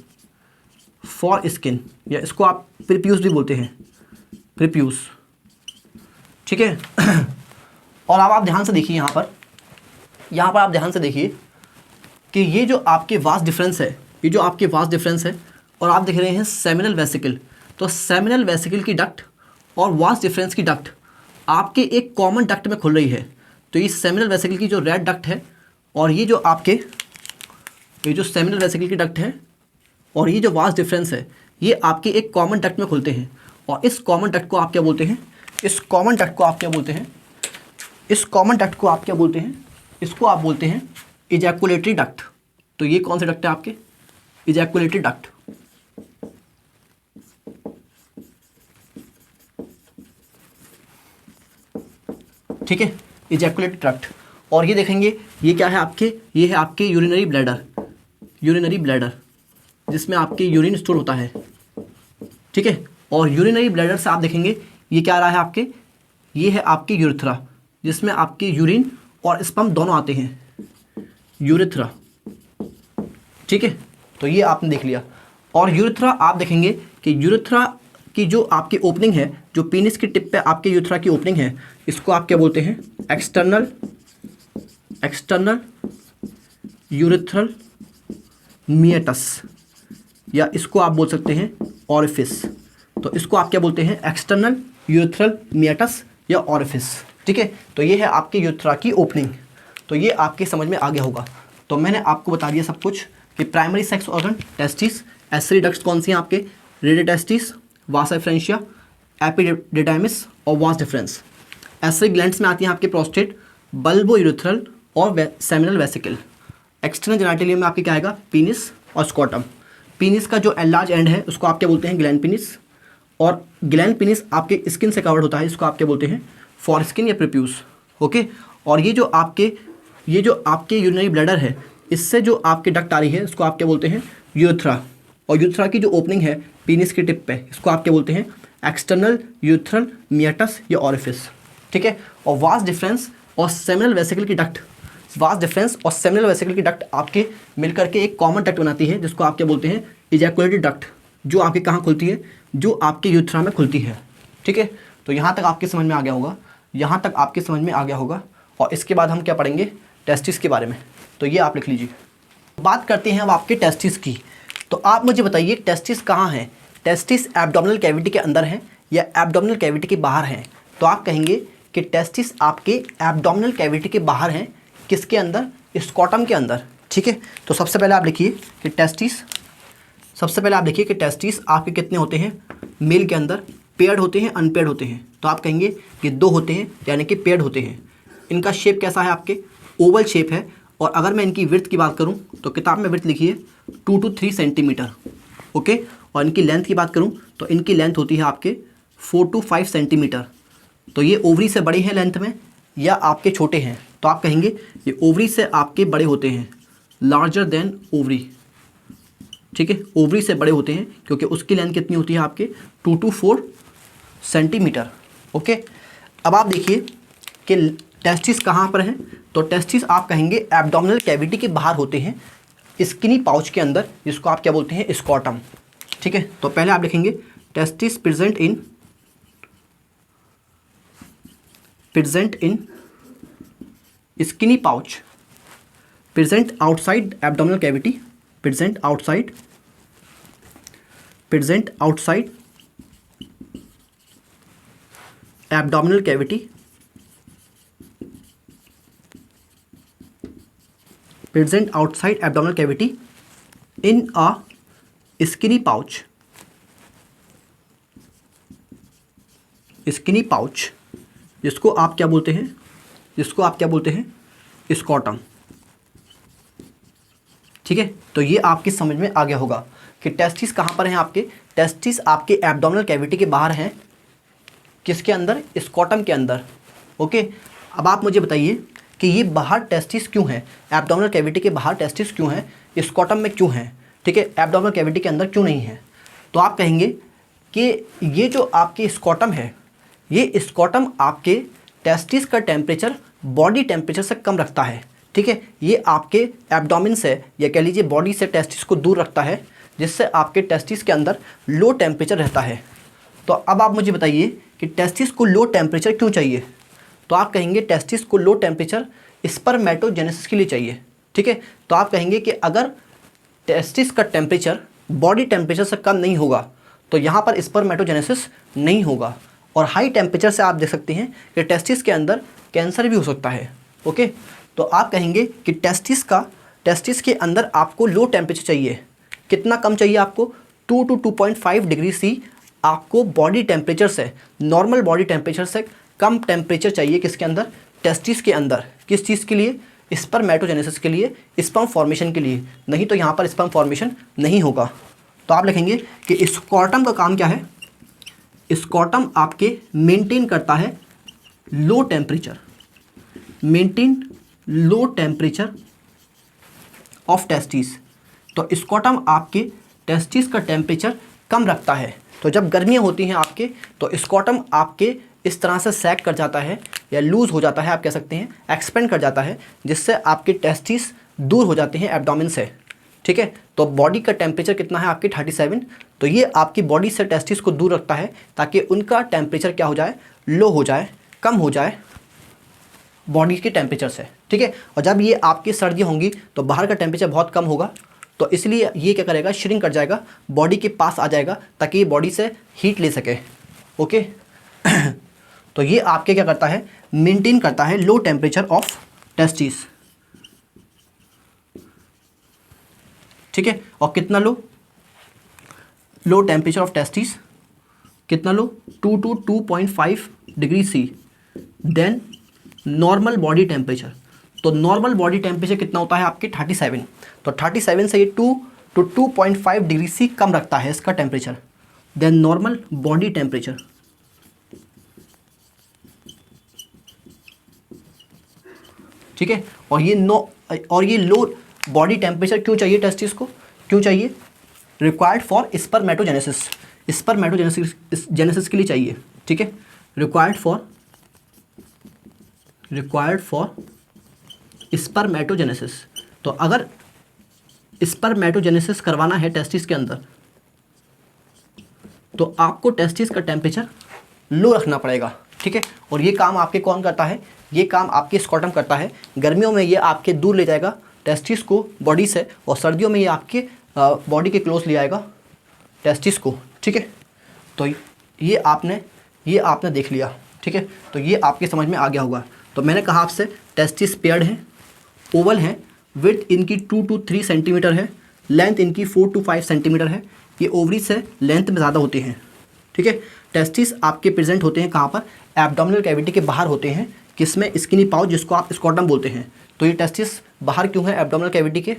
फॉर स्किन, या इसको आप प्रीप्यूस भी बोलते हैं, प्रीप्यूस, ठीक है। और अब आप ध्यान से देखिए यहाँ पर आप ध्यान से देखिए कि ये जो आपके वास डिफरेंस है, ये जो आपके वास डिफरेंस है, और आप देख रहे हैं सेमिनल वेसिकल, तो सेमिनल वेसिकल की डक्ट और वास डिफरेंस की डक्ट आपके एक कॉमन डक्ट में खुल रही है। तो ये सेमिनल वेसिकल की जो रेड डक्ट है और ये जो आपके ये जो सेमिनल वेसिकल की डक्ट है और ये जो वास डिफरेंस है, ये आपके एक कॉमन डक्ट में खुलते हैं। और इस कॉमन डक्ट को आप क्या बोलते हैं, इस कॉमन डक्ट को आप क्या बोलते हैं, इस कॉमन डक्ट को आप क्या बोलते हैं, इसको आप बोलते हैं इजैकुलेटरी डक्ट। तो ये कौन से डक्ट है आपके, इजैकुलेटरी डक्ट, ठीक है, इजैकुलेटरी डक्ट। और ये देखेंगे ये क्या है आपके, ये है आपके यूरिनरी ब्लैडर, यूरिनरी ब्लैडर जिसमें आपके यूरिन स्टोर होता है, ठीक है। और यूरिनरी ब्लैडर से आप देखेंगे ये क्या आ रहा है आपके, ये है आपकी यूरेथ्रा जिसमें आपके यूरिन और स्पर्म दोनों आते हैं, यूरेथ्रा, ठीक है। तो ये आपने देख लिया। और यूरेथ्रा आप देखेंगे कि यूरेथ्रा की जो आपकी ओपनिंग है, जो पीनिस की टिप पे आपके यूरेथ्रा की ओपनिंग है, इसको आप क्या बोलते हैं, एक्सटर्नल, एक्सटर्नल यूरेथ्रल मिएटस, या इसको आप बोल सकते हैं ऑरिफिस। तो इसको आप क्या बोलते हैं, एक्सटर्नल यूरेथ्रल मिएटस या ऑरिफिस, ठीक है। तो ये है आपकी यूरेथ्रा की ओपनिंग। तो ये आपके समझ में आ गया होगा। तो मैंने आपको बता दिया सब कुछ कि primary sex organ testis, ACD ducts कौन सी हैं आपके, रेडियोटेस्टिस, वास एफ्रेंशिया, एपिडिडाइमिस और वास डिफरेंस। एसिड ग्लैंड्स में आती हैं आपके प्रोस्टेट, बल्बो यूरेथ्रल और सेमिनल वेसिकल। एक्सटर्नल जेनेटिलियम में आपके क्या आएगा, पीनिस और स्कॉटम। पीनिस का जो एनलार्ज एंड है उसको आप क्या बोलते हैं, ग्लैंड पीनिस। और ग्लैंड पीनिस आपके स्किन से कवर्ड होता है, इसको आप क्या बोलते हैं, फॉर स्किन या प्रीप्यूस, ओके। और ये जो आपके यूरिनरी ब्लैडर है, इससे जो आपके डक्ट आ रही है इसको आप क्या बोलते हैं, यूरेथ्रा। और यूरेथ्रा की जो ओपनिंग है पीनिस के टिप पे, इसको आप क्या बोलते हैं, एक्सटर्नल यूरेथ्रल मिएटस या ऑरिफिस, ठीक है। और वास डिफरेंस और सेमिनल वेसिकल की डक्ट, वास डिफरेंस और सेमिनल वेसिकल की डक्ट आपके मिलकर के एक कॉमन डक्ट बनाती है, जिसको आप क्या बोलते हैं, इजैकुलेटरी डक्ट, जो आपके कहाँ खुलती है, जो आपके यूरेथ्रा में खुलती है, ठीक है। तो यहाँ तक आपके समझ में आ गया होगा, यहाँ तक आपके समझ में आ गया होगा। और इसके बाद हम क्या पढ़ेंगे, टेस्टिस के बारे में। तो ये आप लिख लीजिए। बात करते हैं अब आपके टेस्टिस की। तो आप मुझे बताइए टेस्टिस कहाँ है, टेस्टिस एब्डोमिनल कैविटी के अंदर है या एब्डोमिनल कैविटी के बाहर है। तो आप कहेंगे कि टेस्टिस आपके एब्डोमिनल कैविटी के बाहर हैं, किसके अंदर, स्कॉटम के अंदर, ठीक है। तो सबसे पहले आप लिखिए कि टेस्टिस, सबसे पहले आप देखिए कि टेस्टिस आपके कितने होते हैं, मेल के अंदर पेयर्ड होते हैं, अनपेयर्ड होते हैं। तो आप कहेंगे कि 2 होते हैं, यानी कि पेयर्ड होते हैं। इनका शेप कैसा है आपके, ओवल शेप है। और अगर मैं इनकी विड्थ की बात करूं तो किताब में विड्थ लिखिए 2 to 3 सेंटीमीटर, ओके। और इनकी लेंथ की बात करूं तो इनकी लेंथ होती है आपके 4 to 5 सेंटीमीटर। तो ये ओवरी से बड़े हैं लेंथ में या आपके छोटे हैं। तो आप कहेंगे ये ओवरी से आपके बड़े होते हैं, लार्जर देन ओवरी, ठीक है। ओवरी से बड़े होते हैं क्योंकि उसकी लेंथ कितनी होती है आपके 2 to 4 सेंटीमीटर, ओके। अब आप देखिए कि टेस्टिस कहाँ पर हैं। तो टेस्टिस आप कहेंगे एब्डोमिनल कैविटी के बाहर होते हैं, स्किनी पाउच के अंदर, जिसको आप क्या बोलते हैं, स्कॉटम, ठीक है। तो पहले आप लिखेंगे testis present in skinny pouch, present outside abdominal cavity, present outside abdominal cavity, present outside abdominal cavity in a skinny pouch, जिसको आप क्या बोलते हैं, स्कॉटम। ठीक है, तो ये आपकी समझ में आ गया होगा कि टेस्टिस कहाँ पर हैं आपके। टेस्टिस आपके एब्डोमिनल कैविटी के बाहर हैं, किसके अंदर, स्कॉटम के अंदर। ओके, अब आप मुझे बताइए कि ये बाहर टेस्टिस क्यों है, एब्डोमिनल कैविटी के बाहर टेस्टिस क्यों है, स्कॉटम में क्यों है, ठीक है, एब्डोमिनल कैविटी के अंदर क्यों नहीं है। तो आप कहेंगे कि ये जो आपकी स्कॉटम है, ये स्कॉटम आपके टेस्टिस का टेम्परेचर बॉडी टेम्परेचर से कम रखता है। ठीक है, ये आपके एब्डोमिन से या कह लीजिए बॉडी से टेस्टिस को दूर रखता है, जिससे आपके टेस्टिस के अंदर लो टेम्परेचर रहता है। तो अब आप मुझे बताइए कि टेस्टिस को लो टेम्परेचर क्यों चाहिए। तो आप कहेंगे टेस्टिस को लो टेम्परेचर स्पर्मेटोजेनेसिस के लिए चाहिए। ठीक है, तो आप कहेंगे कि अगर टेस्टिस का टेम्परेचर बॉडी टेम्परेचर से कम नहीं होगा तो यहाँ पर स्पर्मेटोजेनेसिस नहीं होगा। और हाई टेम्परेचर से आप देख सकते हैं कि टेस्टिस के अंदर कैंसर भी हो सकता है। ओके, तो आप कहेंगे कि टेस्टिस के अंदर आपको लो टेम्परेचर चाहिए। कितना कम चाहिए आपको, 2 to 2.5 डिग्री सी आपको बॉडी टेम्परेचर से, नॉर्मल बॉडी टेम्परेचर से कम टेम्परेचर चाहिए किसके अंदर, टेस्टिस के अंदर। किस चीज़ के लिए, स्पर्मेटोजेनेसिस के लिए, स्पर्म फॉर्मेशन के लिए। नहीं तो यहाँ पर स्पर्म फॉर्मेशन नहीं होगा। तो आप लिखेंगे कि स्कॉटम का काम क्या है, स्कॉटम आपके मेंटेन करता है low temperature, maintain low temperature of testis. तो स्कॉटम आपके टेस्टिस का टेम्परेचर कम रखता है। तो जब गर्मियाँ होती हैं आपके, तो स्कॉटम आपके इस तरह से सैक कर जाता है या लूज़ हो जाता है, आप कह सकते हैं एक्सपेंड कर जाता है, जिससे आपके टेस्टिस दूर हो जाते हैं एब्डोमेन से। ठीक है, तो बॉडी का टेम्परेचर कितना है आपकी 37। तो ये आपकी बॉडी से टेस्टिस को दूर रखता है ताकि उनका टेम्परेचर क्या हो जाए, लो हो जाए, कम हो जाए बॉडी के टेम्परेचर से। ठीक है, और जब ये आपकी सर्दी होंगी तो बाहर का टेम्परेचर बहुत कम होगा, तो इसलिए ये क्या करेगा, श्रिंक कर जाएगा, बॉडी के पास आ जाएगा ताकि ये बॉडी से हीट ले सके। ओके तो ये आपके क्या करता है, मेंटेन करता है लो टेम्परेचर ऑफ टेस्टिस। ठीक है, और कितना low, low temperature of testis कितना low, 2 to 2.5 degree C than normal body temperature. तो नॉर्मल बॉडी टेम्परेचर कितना होता है आपके 37। तो 37 से ये 2 to 2.5 डिग्री सी कम रखता है इसका temperature than normal body temperature. ठीक है, और ये लो बॉडी टेम्परेचर क्यों चाहिए टेस्टिस को, क्यों चाहिए, रिक्वायर्ड फॉर स्पर्मेटोजेनेसिस, स्पर्मेटोजेनेसिस के लिए चाहिए। ठीक है, रिक्वायर्ड फॉर स्पर्मेटोजेनेसिस। तो अगर स्पर्मेटोजेनेसिस करवाना है टेस्टिस के अंदर तो आपको टेस्टिस का टेम्परेचर लो रखना पड़ेगा। ठीक है, और ये काम आपके कौन करता है, ये काम आपके स्कॉटम करता है। गर्मियों में ये आपके दूर ले जाएगा टेस्टिस को बॉडी से, और सर्दियों में ये आपके बॉडी के क्लोज ले आएगा टेस्टिस को। ठीक है, तो ये आपने देख लिया। ठीक है, तो ये आपके समझ में आ गया होगा। तो मैंने कहा आपसे टेस्टिस पेयर्ड हैं, ओवल हैं, विड्थ इनकी 2 to 3 सेंटीमीटर है, लेंथ इनकी 4 to 5 सेंटीमीटर है। ये ओवरी से लेंथ में ज़्यादा होती हैं। ठीक है, टेस्टिस आपके प्रेजेंट होते हैं कहाँ पर, एब्डोमिनल कैविटी के बाहर होते हैं, किसमें, स्किनी पाउच, जिसको आप स्कॉटम बोलते हैं। तो ये टेस्टिस बाहर क्यों है एब्डोमिनल कैविटी के,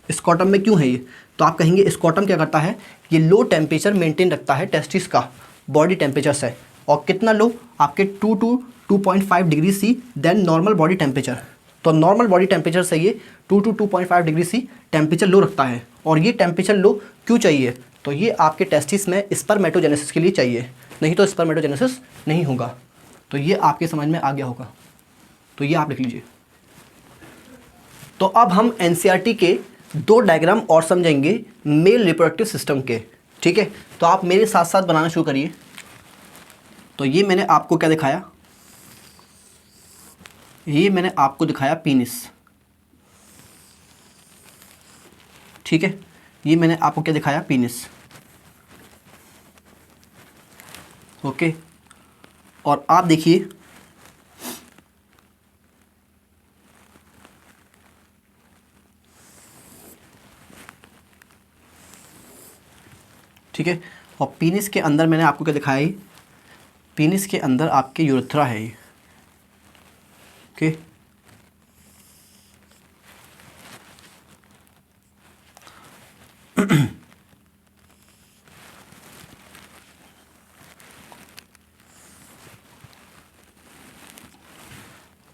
स्कॉटम में क्यों है ये। तो आप कहेंगे स्कॉटम क्या करता है, ये लो टेम्परेचर मेंटेन रखता है टेस्टिस का बॉडी टेम्परेचर से। और कितना लो, आपके 2 to 2.5 degree C than normal body temperature. तो नॉर्मल बॉडी टेम्परेचर से ये 2 to 2.5 degree C temperature low रखता है। और ये टेम्परेचर लो क्यों चाहिए, तो ये आपके टेस्टिस में स्पर्मेटोजेनेसिस के लिए चाहिए, नहीं तो स्पर्मेटोजेनेसिस नहीं होगा। तो ये आपके समझ में आ गया होगा, तो ये आप लिख लीजिए। तो अब हम एनसीईआरटी के 2 डायग्राम और समझेंगे मेल रिप्रोडक्टिव सिस्टम के। ठीक है, तो आप मेरे साथ साथ बनाना शुरू करिए। तो ये मैंने आपको क्या दिखाया, ये मैंने आपको दिखाया पीनिस। ठीक है, ये मैंने आपको क्या दिखाया, पीनिस। ओके, और आप देखिए ठीक है, और पीनिस के अंदर मैंने आपको क्या दिखाया, ये पीनिस के अंदर आपके यूरेथ्रा है ये। ओके,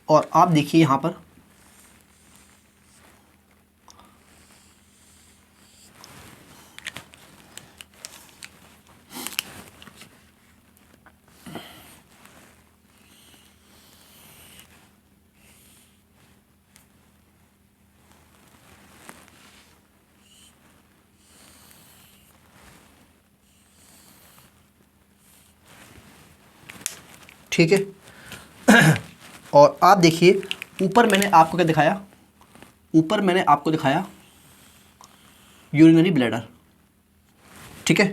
और आप देखिए यहाँ पर ठीक है, और आप देखिए ऊपर मैंने आपको क्या दिखाया, ऊपर मैंने आपको दिखाया यूरिनरी ब्लैडर। ठीक है,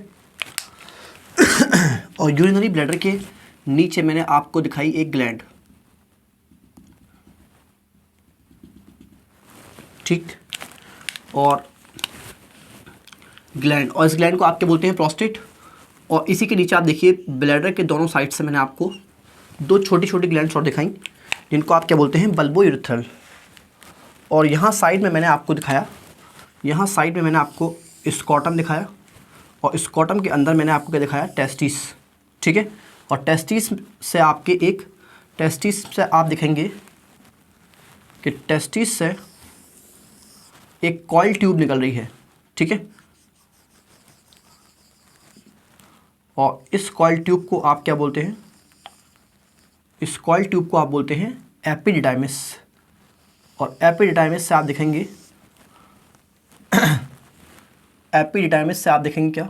और यूरिनरी ब्लैडर के नीचे मैंने आपको दिखाई एक ग्लैंड। ठीक, और ग्लैंड, और इस ग्लैंड को आप क्या बोलते हैं, प्रोस्टेट। और इसी के नीचे आप देखिए ब्लैडर के दोनों साइड से मैंने आपको दो छोटी छोटी ग्लैंड्स और दिखाई, जिनको आप क्या बोलते हैं, बल्बो यूरेथ्रल। और यहाँ साइड में मैंने आपको दिखाया, यहाँ साइड में मैंने आपको स्कॉटम दिखाया, और स्कॉटम के अंदर मैंने आपको क्या दिखाया, टेस्टिस। ठीक है, और टेस्टिस से आपके एक, टेस्टिस से आप दिखेंगे कि टेस्टिस से एक कॉइल ट्यूब निकल रही है। ठीक है, और इस कॉइल ट्यूब को आप क्या बोलते हैं, इस कॉइल ट्यूब को आप बोलते हैं एपिडिडाइमिस। और एपिडिडाइमिस से आप देखेंगे एपिडिडाइमिस से आप देखेंगे क्या,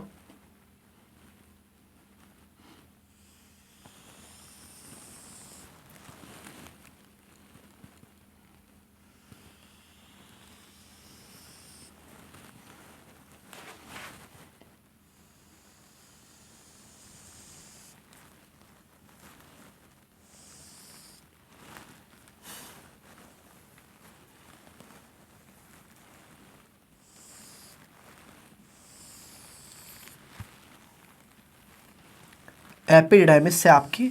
एपिडिडाइमिस से आपकी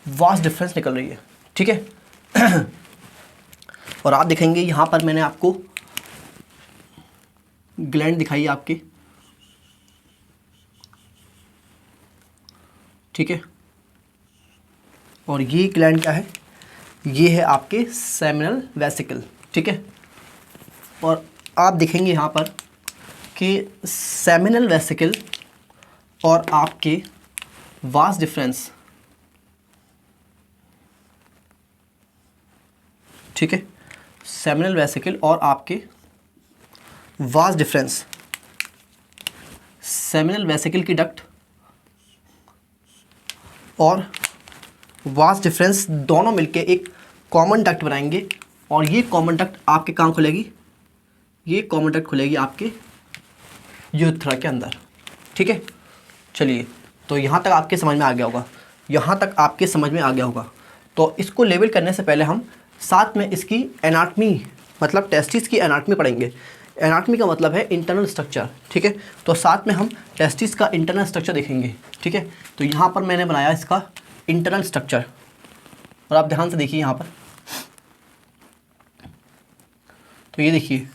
वास्ट डिफरेंस निकल रही है। ठीक है, और आप देखेंगे यहाँ पर मैंने आपको ग्लैंड दिखाई है आपकी। ठीक है, और ये ग्लैंड क्या है, ये है आपके सेमिनल वेसिकल। ठीक है, और आप देखेंगे यहाँ पर कि सेमिनल वेसिकल और आपके वास्ट डिफरेंस। ठीक है, सेमिनल वेसिकल और आपके वास्ट डिफरेंस, सेमिनल वेसिकल की डक्ट और वास्ट डिफरेंस दोनों मिलके एक कॉमन डक्ट बनाएंगे, और ये कॉमन डक्ट आपके कहाँ खुलेगी, ये कॉमन डक्ट खुलेगी आपके यूरेथ्रा के अंदर। ठीक है, चलिए, तो यहाँ तक आपके समझ में आ गया होगा, यहाँ तक आपके समझ में आ गया होगा। तो इसको लेबल करने से पहले हम साथ में इसकी एनाटमी, मतलब टेस्टिस की एनाटमी पढ़ेंगे। एनाटमी का मतलब है इंटरनल स्ट्रक्चर। ठीक है, तो साथ में हम टेस्टिस का इंटरनल स्ट्रक्चर देखेंगे। ठीक है, तो यहाँ पर मैंने बनाया इसका इंटरनल स्ट्रक्चर, और आप ध्यान से देखिए यहाँ पर, तो ये देखिए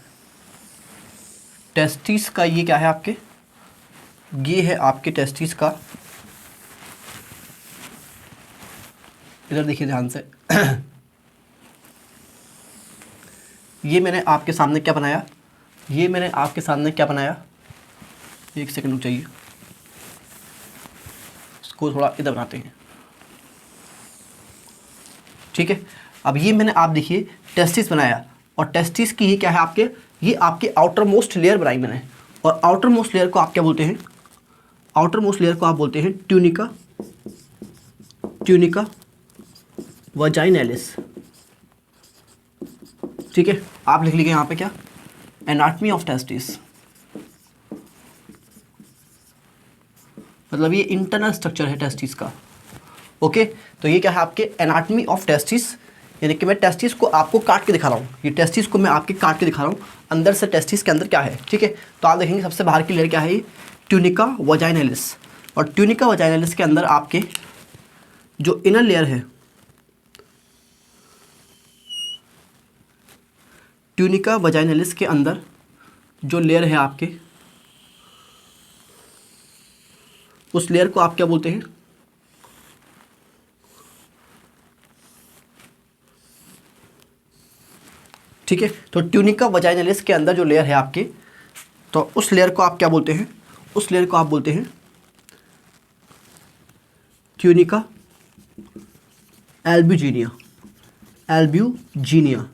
टेस्टिस का, ये क्या है आपके, ये है आपके टेस्टिस का, इधर देखिए ध्यान से ये मैंने आपके सामने क्या बनाया, ये मैंने आपके सामने क्या बनाया, एक सेकंड रुक जाइए, इसको थोड़ा इधर बनाते हैं। ठीक है, अब ये मैंने आप देखिए टेस्टिस बनाया, और टेस्टिस की ये क्या है आपके, ये आपके आउटर मोस्ट लेयर बनाई मैंने, और आउटर मोस्ट लेयर को आप क्या बोलते हैं, आउटर मोस्ट लेयर को आप बोलते हैं ट्यूनिका, ट्यूनिका वजाइनैलिस। ठीक है, आप लिख लीजिए यहाँ पे क्या, एनाटमी ऑफ टेस्टिस। मतलब ये इंटरनल स्ट्रक्चर है टेस्टिस का। ओके, तो ये क्या है आपके एनाटॉमी ऑफ टेस्टिस, यानी कि मैं टेस्टिस को आपको काट के दिखा रहा हूँ, ये टेस्टिस को मैं आपके काट के दिखा रहा हूँ अंदर से टेस्टिस के अंदर क्या है। ठीक है, तो आप देखेंगे सबसे बाहर की लेयर क्या है, ये ट्यूनिका वजाइनलिस, और ट्यूनिका वजाइनलिस के अंदर आपके जो इनर लेयर है, ट्यूनिका वजाइनलिस के अंदर जो लेयर है आपके, उस लेयर को आप क्या बोलते हैं, ठीक है। तो ट्यूनिका वजाइनलिस के अंदर जो लेयर है आपके, तो उस लेयर को आप क्या बोलते हैं, उस लेयर को आप बोलते हैं ट्यूनिका एल्ब्यूजिनिया, एल्ब्यूजिनिया।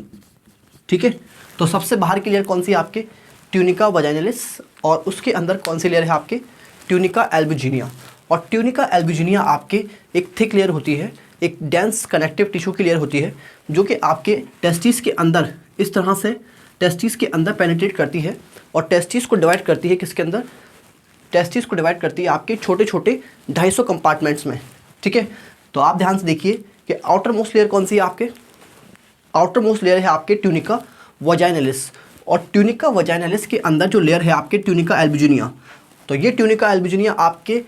ठीक है, तो सबसे बाहर की लेयर कौन सी है आपके, ट्यूनिका वजाइनलिस, और उसके अंदर कौन सी लेयर है आपके, ट्यूनिका एल्ब्यूजिनिया। और ट्यूनिका एल्ब्यूजिनिया आपके एक थिक लेयर होती है, एक डेंस कनेक्टिव टिश्यू की लेयर होती है, जो कि आपके टेस्टिस के अंदर इस तरह से टेस्टिस के अंदर पेनिट्रेट करती है और टेस्टिस को डिवाइड करती है, किसके अंदर, टेस्टिस को डिवाइड करती है आपके छोटे छोटे 250 कंपार्टमेंट्स में। ठीक है, तो आप ध्यान से देखिए कि आउटर मोस्ट लेयर कौन सी है आपके, आउटर मोस्ट लेयर है आपके ट्यूनिका वजाइनलिस, और ट्यूनिका वजाइनलिस के अंदर जो लेयर है आपके ट्यूनिका एल्ब्यूजिनिया। तो ये ट्यूनिका एल्ब्यूजिनिया आपके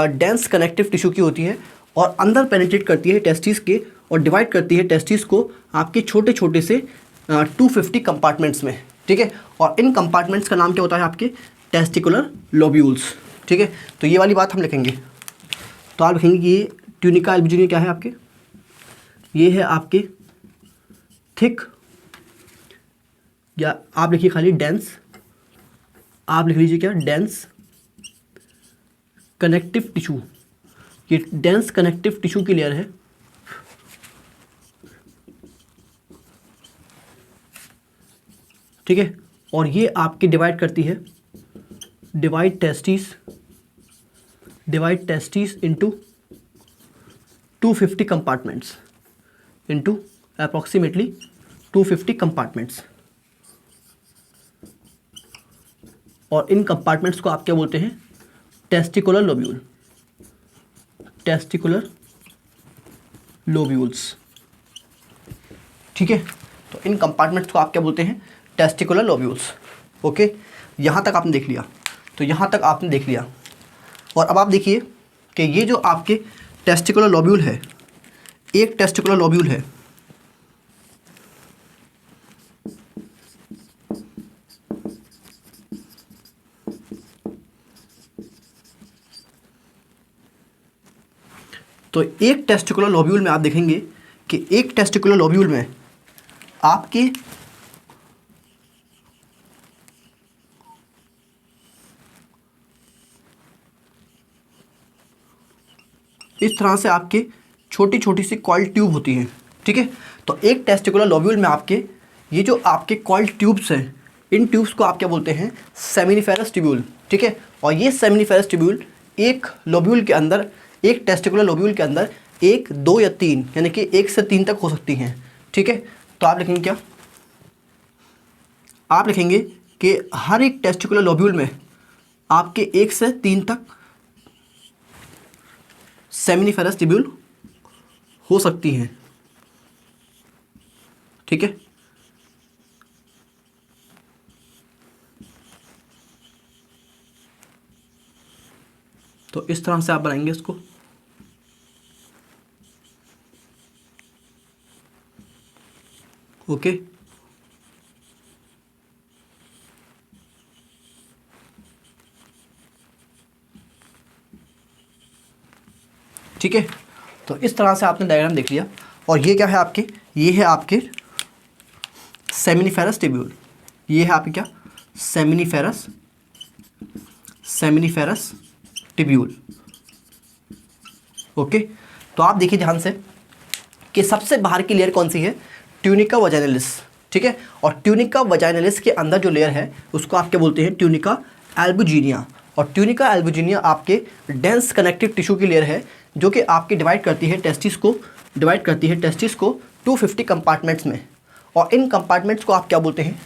डेंस कनेक्टिव टिश्यू की होती है और अंदर पेनिट्रेट करती है टेस्टिस के और डिवाइड करती है टेस्टिस को आपके छोटे छोटे से 250 कंपार्टमेंट्स में। ठीक है, और इन कंपार्टमेंट्स का नाम क्या होता है आपके, टेस्टिकुलर लोब्यूल्स। ठीक है, तो ये वाली बात हम लिखेंगे, तो आप लिखेंगे कि ये ट्यूनिका एल्ब्यूजिनिया क्या है आपके, ये है आपके थिक, या आप लिखिए खाली डेंस, आप लिख लीजिए क्या, डेंस कनेक्टिव टिश्यू, ये डेंस कनेक्टिव टिश्यू की लेयर है। ठीक है, और ये आपकी डिवाइड करती है, divide testis into 250 compartments, into approximately 250 compartments. और इन कंपार्टमेंट्स को आप क्या बोलते हैं, टेस्टिकुलर लोब्यूल, टेस्टिकुलर लोब्यूल्स। ठीक है, तो इन कंपार्टमेंट्स को आप क्या बोलते हैं, टेस्टिकुलर लोब्यूल्स। ओके, यहाँ तक आपने देख लिया, तो यहाँ तक आपने देख लिया। और अब आप देखिए कि ये जो आपके टेस्टिकुलर लोब्यूल है, एक टेस्टिकुलर लोब्यूल है, तो एक टेस्टिकुलर लोब्यूल में आप देखेंगे कि एक टेस्टिकुलर लोब्यूल में आपके इस तरह से आपके छोटी छोटी सी कॉइल ट्यूब होती हैं। ठीक है, तो एक टेस्टिकुलर लोब्यूल में आपके ये जो आपके कॉइल ट्यूब्स हैं, इन ट्यूब्स को आप क्या बोलते हैं, सेमिनिफेरस ट्यूब्यूल। ठीक है, और ये सेमिनिफेरस ट्यूब्यूल एक लोब्यूल के अंदर, एक टेस्टिकुलर लोब्यूल के अंदर 1, 2 या 3, यानी कि 1 से 3 तक हो सकती हैं। ठीक है, तो आप लिखेंगे क्या, आप लिखेंगे कि हर एक टेस्टिकुलर लोब्यूल में आपके 1 से 3 तक सेमिनिफेरस ट्यूब्यूल हो सकती हैं। ठीक है, तो इस तरह से आप बनाएंगे इसको। ओके, ठीक है, तो इस तरह से आपने डायग्राम देख लिया। और ये क्या है आपके, ये है आपके सेमिनिफेरस ट्यूब्यूल, ये है आपके क्या, सेमिनिफेरस ट्यूब्यूल। ओके, तो आप देखिए ध्यान से कि सबसे बाहर की लेयर कौन सी है, ट्यूनिका वजाइनलिस। ठीक है, और ट्यूनिका वजाइनलिस के अंदर जो लेयर है उसको आप क्या बोलते हैं, ट्यूनिका एल्ब्यूजिनिया। और ट्यूनिका एल्ब्यूजिनिया आपके डेंस कनेक्टिव टिश्यू की लेयर है, जो कि आपकी डिवाइड करती है टेस्टिस को, 250 कंपार्टमेंट्स में। और इन कंपार्टमेंट्स को आप क्या बोलते हैं,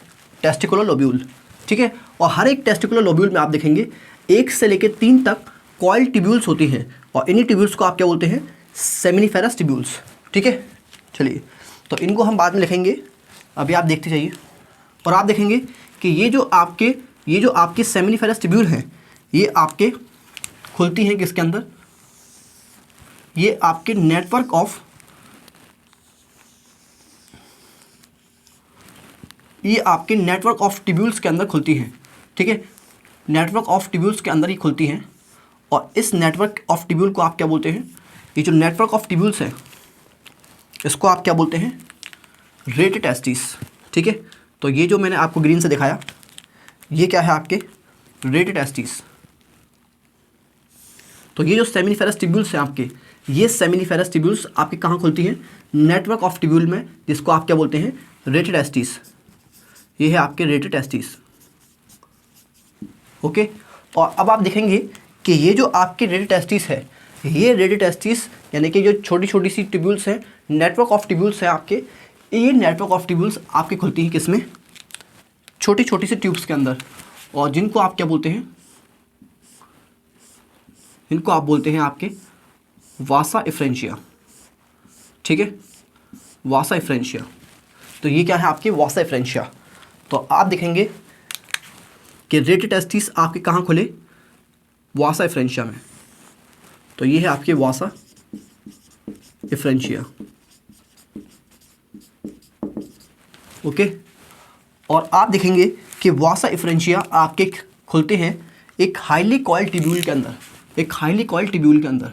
टेस्टिकुलर लोब्यूल। ठीक है, और हर एक टेस्टिकुलर लोब्यूल में आप देखेंगे 1 से लेकर 3 तक कॉइल ट्यूब्यूल्स होती हैं और इन्हीं ट्यूब्यूल्स को आप क्या बोलते हैं, सेमिनिफेरस ट्यूब्यूल्स। ठीक है, चलिए तो इनको हम बाद में लिखेंगे, अभी आप देखते जाइए। और आप देखेंगे कि ये जो आपके सेमिनिफेरस ट्यूब्यूल हैं ये आपके खुलती हैं किसके अंदर, ये आपके नेटवर्क ऑफ ट्यूब्यूल्स के अंदर खुलती हैं। ठीक है, नेटवर्क ऑफ ट्यूब्यूल्स के अंदर ही खुलती हैं। और इस नेटवर्क ऑफ ट्यूब्यूल को आप क्या बोलते हैं, ये जो नेटवर्क ऑफ ट्यूब्यूल्स है इसको आप क्या बोलते हैं, रेट टेस्टिस। ठीक है, तो ये जो मैंने आपको ग्रीन से दिखाया ये क्या है आपके रेट टेस्टिस। तो ये जो सेमिनिफेरस ट्यूब्यूल्स हैं आपके, ये सेमिनिफेरस ट्यूब्यूल्स आपके कहाँ खुलती हैं, नेटवर्क ऑफ ट्यूब्यूल में, जिसको आप क्या बोलते हैं, रेट टेस्टिस। ये है आपके रेट टेस्टिस। ओके, और अब आप देखेंगे कि ये जो आपके रेट टेस्टिस है, ये रेट टेस्टिस यानी कि जो छोटी छोटी सी ट्यूब्यूल्स हैं, नेटवर्क ऑफ ट्यूब्यूल्स हैं आपके, ये नेटवर्क ऑफ ट्यूब्यूल्स आपके खुलती हैं किसमें, छोटी छोटी सी ट्यूब्स के अंदर, और जिनको आप क्या बोलते हैं, इनको आप बोलते हैं आपके वासा इफ्रेंशिया। ठीक है, वासा इफ्रेंशिया। तो ये क्या है आपके वासा इफ्रेंशिया। तो आप देखेंगे कि रेट टेस्टिस आपके कहाँ खुले, वासा इफ्रेंशिया में। तो ये है आपके वासा इफ्रेंशिया। ओके, और आप देखेंगे कि वासा इफ्रेंशिया आपके खुलते हैं एक हाईली कॉइल्ड ट्यूब्यूल के अंदर, एक हाईली कॉइल्ड ट्यूब्यूल के अंदर।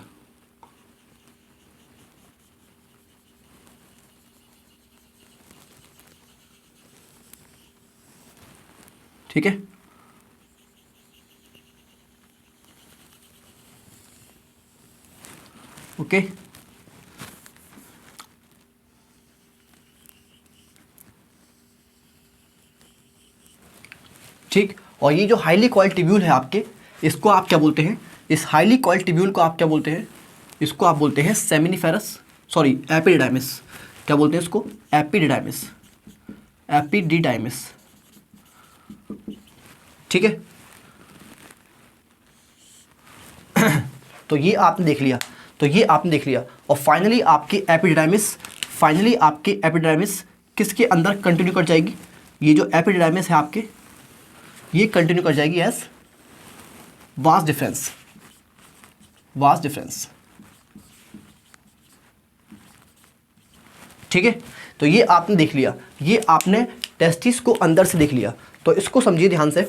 ठीक है, ओके, ठीक। और ये जो हाईली कॉइल्ड ट्यूब्यूल है आपके, इसको आप क्या बोलते हैं, इस हाईली कॉइल्ड ट्यूब्यूल को आप क्या बोलते हैं, इसको आप बोलते हैं सेमिनिफेरस, सॉरी एपिडिडाइमिस। क्या बोलते हैं इसको, एपिडिडाइमिस, एपिडिडाइमिस। ठीक है, तो ये आपने देख लिया, तो ये आपने देख लिया। और फाइनली आपकी एपिडिडाइमिस किसके अंदर कंटिन्यू कर जाएगी, ये जो एपिडिडाइमिस है आपके, ये कंटिन्यू कर जाएगी as vas deferens, vas deferens. ठीक है, तो ये आपने देख लिया, ये आपने टेस्टिस को अंदर से देख लिया। तो इसको समझिए ध्यान से।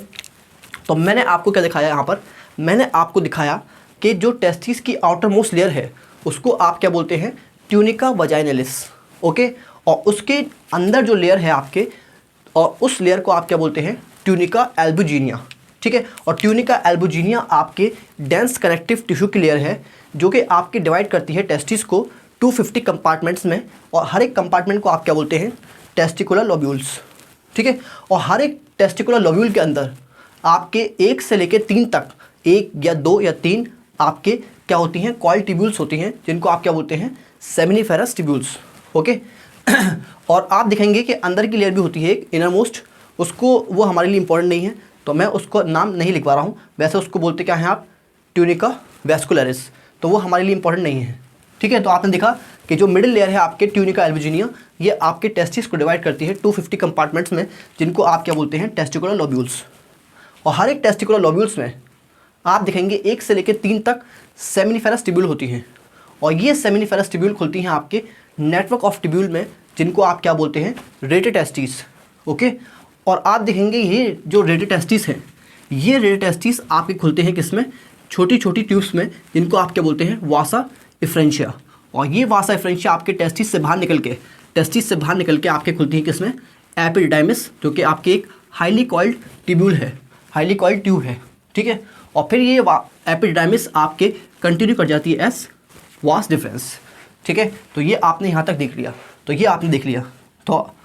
तो मैंने आपको क्या दिखाया यहाँ पर, मैंने आपको दिखाया कि जो टेस्टिस की आउटर मोस्ट लेयर है उसको आप क्या बोलते हैं, ट्यूनिका वजाइनलिस। ओके, और उसके अंदर जो लेयर है आपके, और उस लेयर को आप क्या बोलते हैं, ट्यूनिका एल्बुजिनिया। ठीक है, और ट्यूनिका एल्बुजिनिया आपके डेंस कनेक्टिव टिश्यू की लेयर है जो कि आपके डिवाइड करती है टेस्टिस को 250 कंपार्टमेंट्स में, और हर एक कंपार्टमेंट को आप क्या बोलते हैं, टेस्टिकुलर लोब्यूल्स। ठीक है, और हर एक टेस्टिकुलर लोब्यूल के अंदर आपके 1 से लेकर 3 तक, 1 या 2 या 3 आपके क्या होती हैं, कॉइल्ड ट्यूब्यूल्स होती हैं, जिनको आप क्या बोलते हैं, सेमिनिफेरस ट्यूब्यूल्स। ओके, और आप दिखेंगे कि अंदर की लेयर भी होती है एक इनर मोस्ट, उसको वो हमारे लिए इंपॉर्टेंट नहीं है तो मैं उसको नाम नहीं लिखवा रहा हूँ। वैसे उसको बोलते क्या हैं आप, ट्यूनिका वैस्कुलरिस, तो वो हमारे लिए इंपॉर्टेंट नहीं है। ठीक है, तो आपने देखा कि जो मिडिल लेयर है आपके ट्यूनिका एल्बुजिनिया, ये आपके टेस्टिस को डिवाइड करती है 250 कंपार्टमेंट्स में, जिनको आप क्या बोलते हैं, टेस्टिकुलर लोब्यूल्स। और हर एक टेस्टिकुलर लोब्यूल्स में आप देखेंगे 1 से लेकर 3 तक सेमिनिफेरस ट्यूब्यूल होती हैं, और ये सेमिनिफेरस ट्यूब्यूल खुलती हैं आपके नेटवर्क ऑफ ट्यूब्यूल में, जिनको आप क्या बोलते हैं, रेट टेस्टिस। ओके, और आप देखेंगे ये जो रेट टेस्टिस है, ये रेट टेस्टिस आपके खुलते हैं किसमें, छोटी छोटी ट्यूब्स में, जिनको आप क्या बोलते हैं, वासा इफ्रेंशिया। और ये वासा इफ्रेंशिया आपके टेस्टिस से बाहर निकल के आपके खुलती है किसमें, एपिडिडाइमिस, जो कि आपके एक हाईली कॉइल्ड ट्यूब्यूल है, हाईली कॉइल्ड ट्यूब है। ठीक है, और फिर ये एपिडिडाइमिस आपके कंटिन्यू कर जाती है एस वास डिफरेंस। ठीक है, तो ये आपने यहाँ तक देख लिया, तो ये आपने देख लिया। तो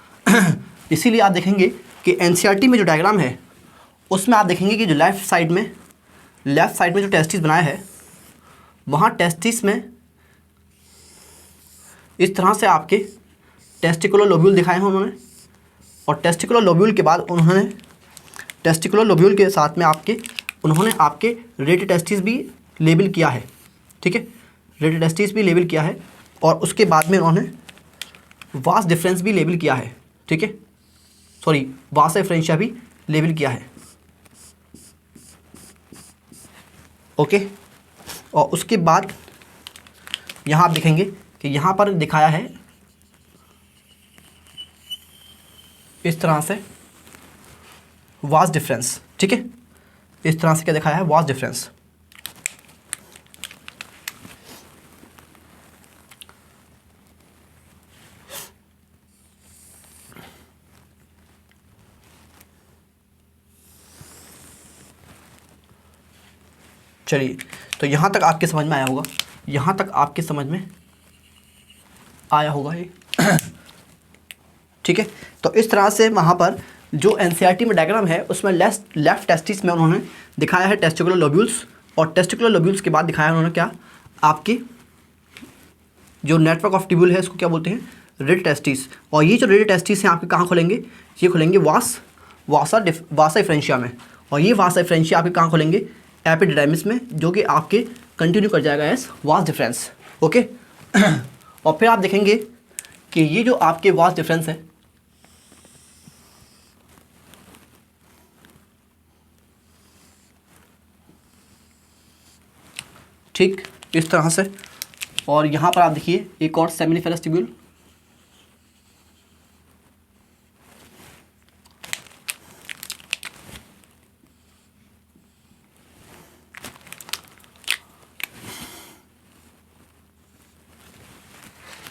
इसीलिए आप देखेंगे कि एनसीईआरटी में जो डायग्राम है उसमें आप देखेंगे कि जो लेफ़्ट साइड में जो टेस्टिस बनाया है, वहाँ टेस्टिस में इस तरह से आपके टेस्टिकुलर लोब्यूल दिखाए हैं उन्होंने, और टेस्टिकुलर लोब्यूल के बाद उन्होंने टेस्टिकुलर लोब्यूल के साथ में उन्होंने आपके रेट टेस्टिस भी लेबल किया है, ठीक है, रेडियल टेस्टिस भी लेबल किया है, और उसके बाद में उन्होंने वास डिफरेंस भी लेबल किया है, ठीक है, सॉरी वास एफ्रेंशिया भी लेबल किया है, ओके। और उसके बाद यहाँ आप देखेंगे कि यहाँ पर दिखाया है इस तरह से वास डिफरेंस, ठीक है, इस तरह से क्या दिखाया है, वास डिफरेंस। चलिए, तो यहाँ तक आपके समझ में आया होगा, यहाँ तक आपके समझ में आया होगा ये ठीक है। तो इस तरह से वहाँ पर जो एनसीईआरटी में डायग्राम है उसमें लेफ्ट टेस्टिस में उन्होंने दिखाया है टेस्टिकुलर लोब्यूल्स, और टेस्टिकुलर लोब्यूल्स के बाद दिखाया उन्होंने क्या, आपके जो नेटवर्क ऑफ ट्यूब्यूल है इसको क्या बोलते हैं, रेडियल टेस्टिस। और ये जो रेडियल टेस्टिस हैं आपके कहाँ खुलेंगे, ये खुलेंगे वासा एफ्रेंशिया में, और ये वासा एफ्रेंशिया आपके कहाँ खुलेंगे, एपिडिडाइमिस में, जो कि आपके कंटिन्यू कर जाएगा एज वास डिफरेंस, ओके। और फिर आप देखेंगे कि ये जो आपके वास डिफरेंस है, ठीक इस तरह से, और यहाँ पर आप देखिए एक और सेमिनिफेरस ट्यूब्यूल,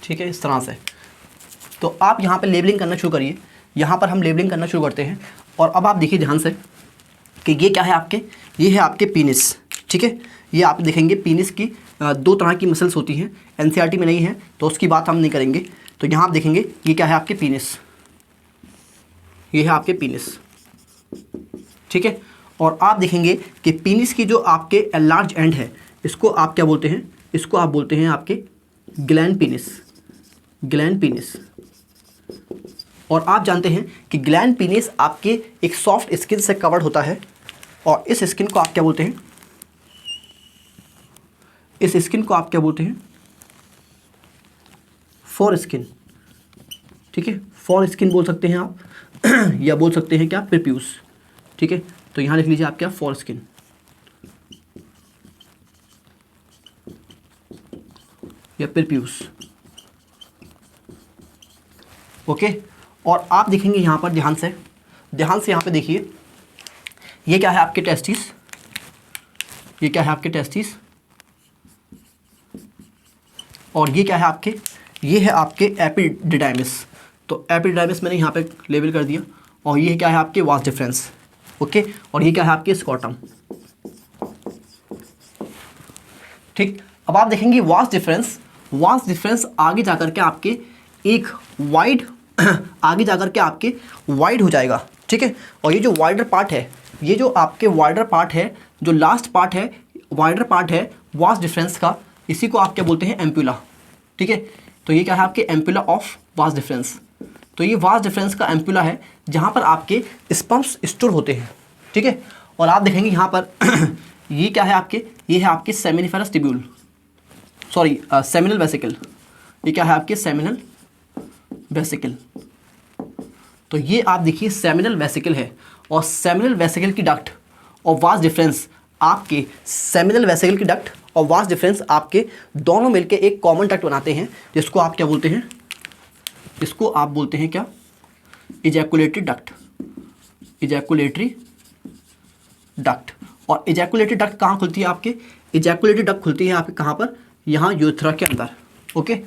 ठीक है, इस तरह से। तो आप यहाँ पे लेबलिंग करना शुरू करिए, यहाँ पर हम लेबलिंग करना शुरू करते हैं। और अब आप देखिए ध्यान से कि ये क्या है आपके, ये है आपके पीनिस, ठीक है। ये आप देखेंगे पीनिस की दो तरह की मसल्स होती हैं, एनसीईआरटी में नहीं है तो उसकी बात हम नहीं करेंगे। तो यहाँ आप देखेंगे ये क्या है आपके पीनिस, ये है आपके पीनिस, ठीक है। और आप देखेंगे कि पीनिस की जो आपके लार्ज एंड है इसको आप क्या बोलते हैं, इसको आप बोलते हैं आपके ग्लैंड पीनिस, ग्लैंड पीनिस। और आप जानते हैं कि ग्लैंड पीनिस आपके एक सॉफ्ट स्किन से कवर्ड होता है, और इस स्किन को आप क्या बोलते हैं, इस स्किन को आप क्या बोलते हैं, फॉर स्किन, ठीक है, फॉर स्किन बोल सकते हैं आप या बोल सकते हैं क्या, प्रीप्यूस, ठीक है। तो यहाँ लिख लीजिए आप क्या, फॉर स्किन या प्रीप्यूस, ओके। और आप देखेंगे यहाँ पर ध्यान से यहाँ पे देखिए, ये क्या है आपके टेस्टिस, ये क्या है आपके टेस्टिस, और ये क्या है आपके, ये है आपके एपिडिडाइमिस। तो एपिडिडाइमिस मैंने यहाँ पे लेबल कर दिया, और ये क्या है आपके वास डिफरेंस, ओके। और ये क्या है आपके स्कॉटम, ठीक। अब आप देखेंगे वास डिफरेंस आगे जाकर के आपके एक वाइड आगे जाकर के आपके वाइड हो जाएगा, ठीक है। और ये जो वाइडर पार्ट है, ये जो आपके वाइडर पार्ट है, जो लास्ट पार्ट है, वाइडर पार्ट है वास डिफरेंस का, इसी को आप क्या बोलते हैं, एम्पुला, ठीक है। तो ये क्या है आपके एम्पुला ऑफ वास डिफरेंस। तो ये वास डिफरेंस का एम्पुला है जहाँ पर आपके स्पर्म्स स्टोर होते हैं, ठीक है। और आप देखेंगे यहाँ पर ये क्या है आपके, ये है आपके seminiferous tubule, sorry seminal vesicle, ये क्या है आपके सेमिनल वेसिकल। तो ये आप देखिए सेमिनल वेसिकल है, और सेमिनल वेसिकल की डक्ट और वास डिफरेंस आपके, सेमिनल वेसिकल की डक्ट और वास डिफरेंस आपके दोनों मिलके एक कॉमन डक्ट बनाते हैं, जिसको आप क्या बोलते हैं, इसको आप बोलते हैं क्या, इजैकुलेटरी डक्ट, इजैकुलेटरी डक्ट। और इजैकुलेटरी डक्ट कहाँ खुलती है आपके, इजैकुलेटरी डक्ट खुलती है आपके कहाँ पर, यहाँ यूरेथ्रा के अंदर, ओके।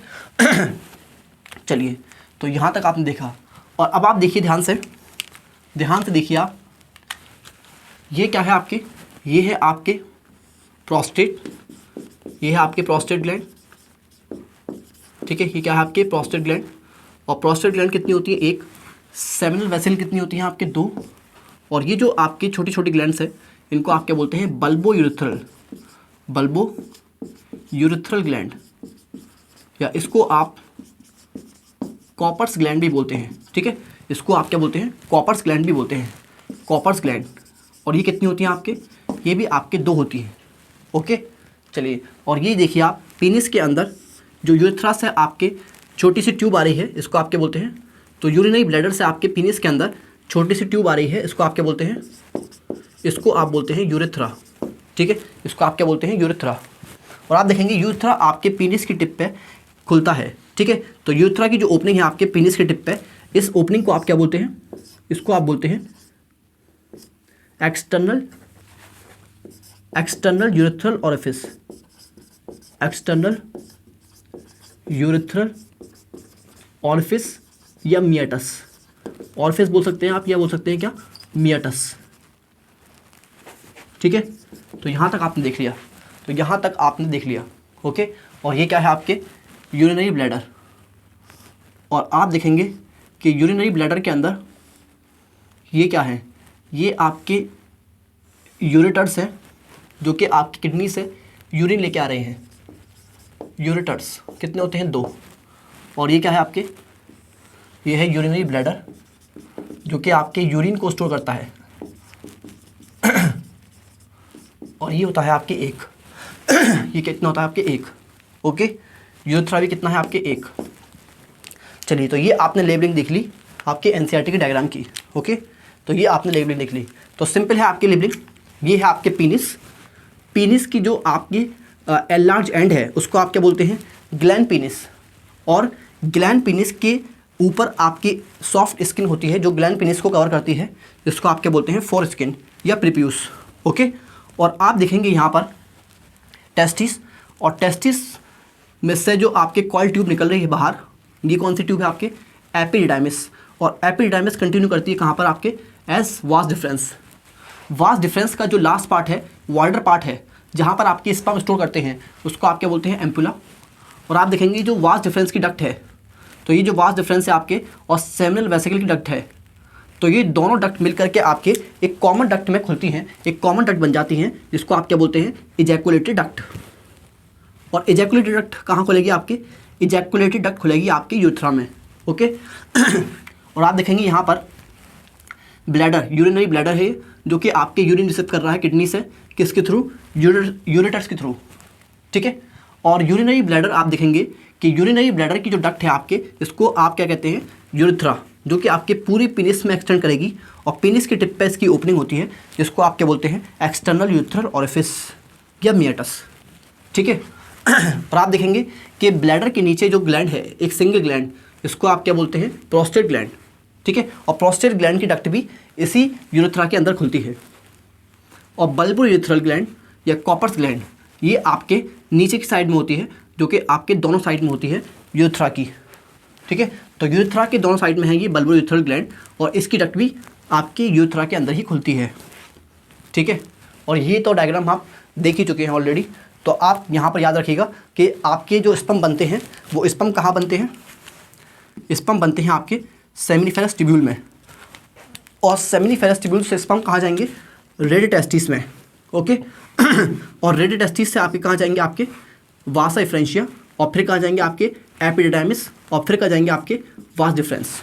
चलिए, तो यहाँ तक आपने देखा। और अब आप देखिए ध्यान से देखिए आप, ये क्या है आपके, ये है आपके प्रोस्टेट, ये है आपके प्रोस्टेट ग्लैंड, ठीक है। ये क्या है आपके प्रोस्टेट ग्लैंड, और प्रोस्टेट ग्लैंड कितनी होती है, एक। सेमिनल वेसल कितनी होती है आपके, दो। और ये जो आपकी छोटी छोटी ग्लैंड्स है इनको आप क्या बोलते हैं, बल्बो यूरेथ्रल ग्लैंड, या इसको आप कॉपर्स ग्लैंड भी बोलते हैं, ठीक है। इसको आप क्या बोलते हैं, कॉपर्स ग्लैंड भी बोलते हैं, कॉपर्स ग्लैंड। और ये कितनी होती हैं आपके, ये भी आपके दो होती हैं, ओके। चलिए, और ये देखिए आप पीनिस के अंदर जो यूरेथ्रा से आपके छोटी सी ट्यूब आ रही है, इसको आप क्या बोलते हैं? तो यूरिनरी ब्लैडर से आपके पीनिस के अंदर छोटी सी ट्यूब आ रही है, इसको आप क्या बोलते हैं? इसको आप बोलते हैं यूरेथ्रा। ठीक है, इसको आप क्या बोलते हैं? यूरेथ्रा। और आप देखेंगे यूरेथ्रा आपके पीनिस की टिप पे खुलता है। ठीक है, तो यूरेथ्रा की जो ओपनिंग है आपके पीनिस की टिप पे, इस ओपनिंग को आप क्या बोलते हैं? इसको आप बोलते हैं external urethral orifice. External urethral orifice या मियाटस। ओरिफिस बोल सकते हैं आप, या बोल सकते हैं क्या? मियाटस। ठीक है, तो यहाँ तक आपने देख लिया, तो यहाँ तक आपने देख लिया। ओके, और ये क्या है? आपके यूरिनरी ब्लैडर। और आप देखेंगे कि यूरिनरी ब्लैडर के अंदर ये क्या है? ये आपके यूरेटर्स हैं, जो कि आपकी किडनी से यूरिन लेके आ रहे हैं। यूरेटर्स कितने होते हैं? 2। और ये क्या है आपके? ये है यूरिनरी ब्लैडर, जो कि आपके यूरिन को स्टोर करता है। और ये होता है आपके 1। ये कितना होता है आपके? 1। ओके, यूरेथ्रा भी कितना है आपके? 1। चलिए, तो ये आपने लेबलिंग देख ली आपके एनसीईआरटी के डायग्राम की। ओके, तो ये आपने लेबलिंग देख ली, तो सिंपल है आपकी लेबलिंग। ये है आपके पीनिस। पीनिस की जो आपकी एलार्ज एंड है, उसको आप क्या बोलते हैं? Gland penis. और ग्लैंड पीनिस के ऊपर आपकी सॉफ्ट स्किन होती है, जो ग्लैंड पीनिस को कवर करती है, जिसको आप क्या बोलते हैं? फोर स्किन या प्रीप्यूस। ओके, और आप देखेंगे यहाँ पर टेस्टिस, और टेस्टिस में से जो आपके कॉइल ट्यूब निकल रही है बाहर, ये कौन सी ट्यूब है? आपके एपिडिडाइमिस। और एपिडिडाइमिस कंटिन्यू करती है कहाँ पर? आपके S vas deferens. Vas deferens का जो लास्ट पार्ट है, वाइडर पार्ट है, जहाँ पर आपके स्पर्म स्टोर करते हैं, उसको आप क्या बोलते हैं? एम्पुला। और आप देखेंगे जो वास डिफरेंस की डक्ट है, तो ये जो वास डिफरेंस है आपके और सेमिनल वेसिकल की डक्ट है, तो ये दोनों डक्ट मिलकर के आपके एक कॉमन डक्ट में खुलती हैं, एक कॉमन डक्ट बन जाती हैं, जिसको आप क्या बोलते हैं? Ejaculatory duct. और इजैकुलेटरी डक्ट कहाँ खुलेगी? आपके इजैकुलेटरी डक्ट खुलेगी आपके यूरेथ्रा में। ओके, और आप देखेंगे यहाँ पर ब्लैडर, यूरिनरी ब्लैडर है, जो कि आपके यूरिन रिसीव कर रहा है किडनी से, किसके थ्रू? यूरेटर्स के थ्रू। ठीक है, और यूरिनरी ब्लैडर आप देखेंगे कि यूरिनरी ब्लैडर की जो डक्ट है आपके, इसको आप क्या कहते हैं? यूरेथ्रा, जो कि आपके पूरी पेनिस में एक्सटेंड करेगी, और पेनिस की टिप पे इसकी ओपनिंग होती है, जिसको आप क्या बोलते हैं? एक्सटर्नल यूरेथ्रल ओरिफिस या मियाटस। ठीक है, और आप देखेंगे कि ब्लैडर के नीचे जो ग्लैंड है, एक सिंगल ग्लैंड, इसको आप क्या बोलते हैं? Prostate gland. ठीक है, और प्रोस्टेट ग्लैंड की डक्ट भी इसी यूरेथ्रा के अंदर खुलती है। और बल्बो यूरेथ्रल ग्लैंड या कॉपर्स ग्लैंड, ये आपके नीचे की साइड में होती है, जो कि आपके दोनों साइड में होती है यूरेथ्रा की। ठीक है, तो यूरेथ्रा के दोनों साइड में है ये बल्बो यूरेथ्रल ग्लैंड, और इसकी डक्ट भी आपकी यूरेथ्रा के अंदर ही खुलती है। ठीक है, और ये तो डायग्राम आप देख ही चुके हैं ऑलरेडी। तो आप यहाँ पर याद रखिएगा कि आपके जो स्पर्म बनते हैं, वो स्पर्म कहाँ बनते हैं? स्पर्म बनते हैं आपके सेमिनिफेरस ट्यूब्यूल में, और सेमिनिफेरस ट्यूब्यूल से स्पर्म कहाँ जाएंगे? रेड टेस्टिस में। ओके, और रेड टेस्टिस से आपके कहाँ जाएंगे? आपके वासा एफरेंशिया, और फिर कहाँ जाएंगे? आपके एपिडिडाइमिस, और फिर कहाँ जाएंगे? आपके वास डिफरेंस।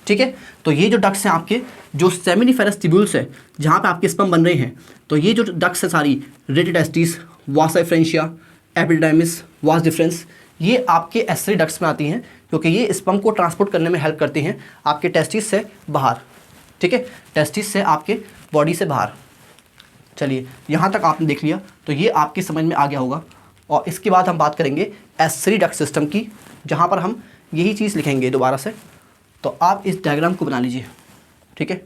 ठीक है, तो ये जो डक्ट्स हैं आपके, जो सेमिनिफेरस ट्यूब्यूल्स है, जहाँ पे आपके स्पर्म बन रहे हैं, तो ये जो डक्ट्स है सारी, रेड टेस्टिस, वासा एफरेंशिया, एपिडिडाइमिस, वास डिफरेंस, ये आपके एस्सरी डक्ट्स में आती हैं, क्योंकि ये स्पर्म को ट्रांसपोर्ट करने में हेल्प करती हैं आपके टेस्टिस से बाहर। ठीक है, टेस्टिस से आपके बॉडी से बाहर। चलिए, यहाँ तक आपने देख लिया, तो ये आपकी समझ में आ गया होगा। और इसके बाद हम बात करेंगे एस्सरी डक्ट सिस्टम की, जहाँ पर हम यही चीज़ लिखेंगे दोबारा से। तो आप इस डायग्राम को बना लीजिए। ठीक है,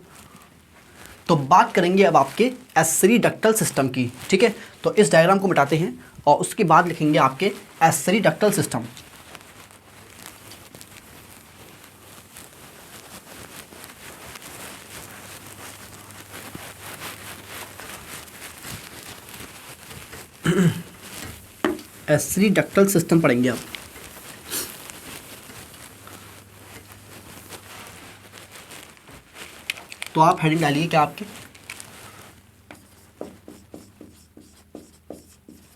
तो बात करेंगे अब आपके एस्सरी डक्टल सिस्टम की। ठीक है, तो इस डायग्राम को मिटाते हैं और उसके बाद लिखेंगे आपके एस्सरी डक्टल सिस्टम। एस्सरी डक्टल सिस्टम पढ़ेंगे आप। तो आप हेडिंग डालिए क्या आपके?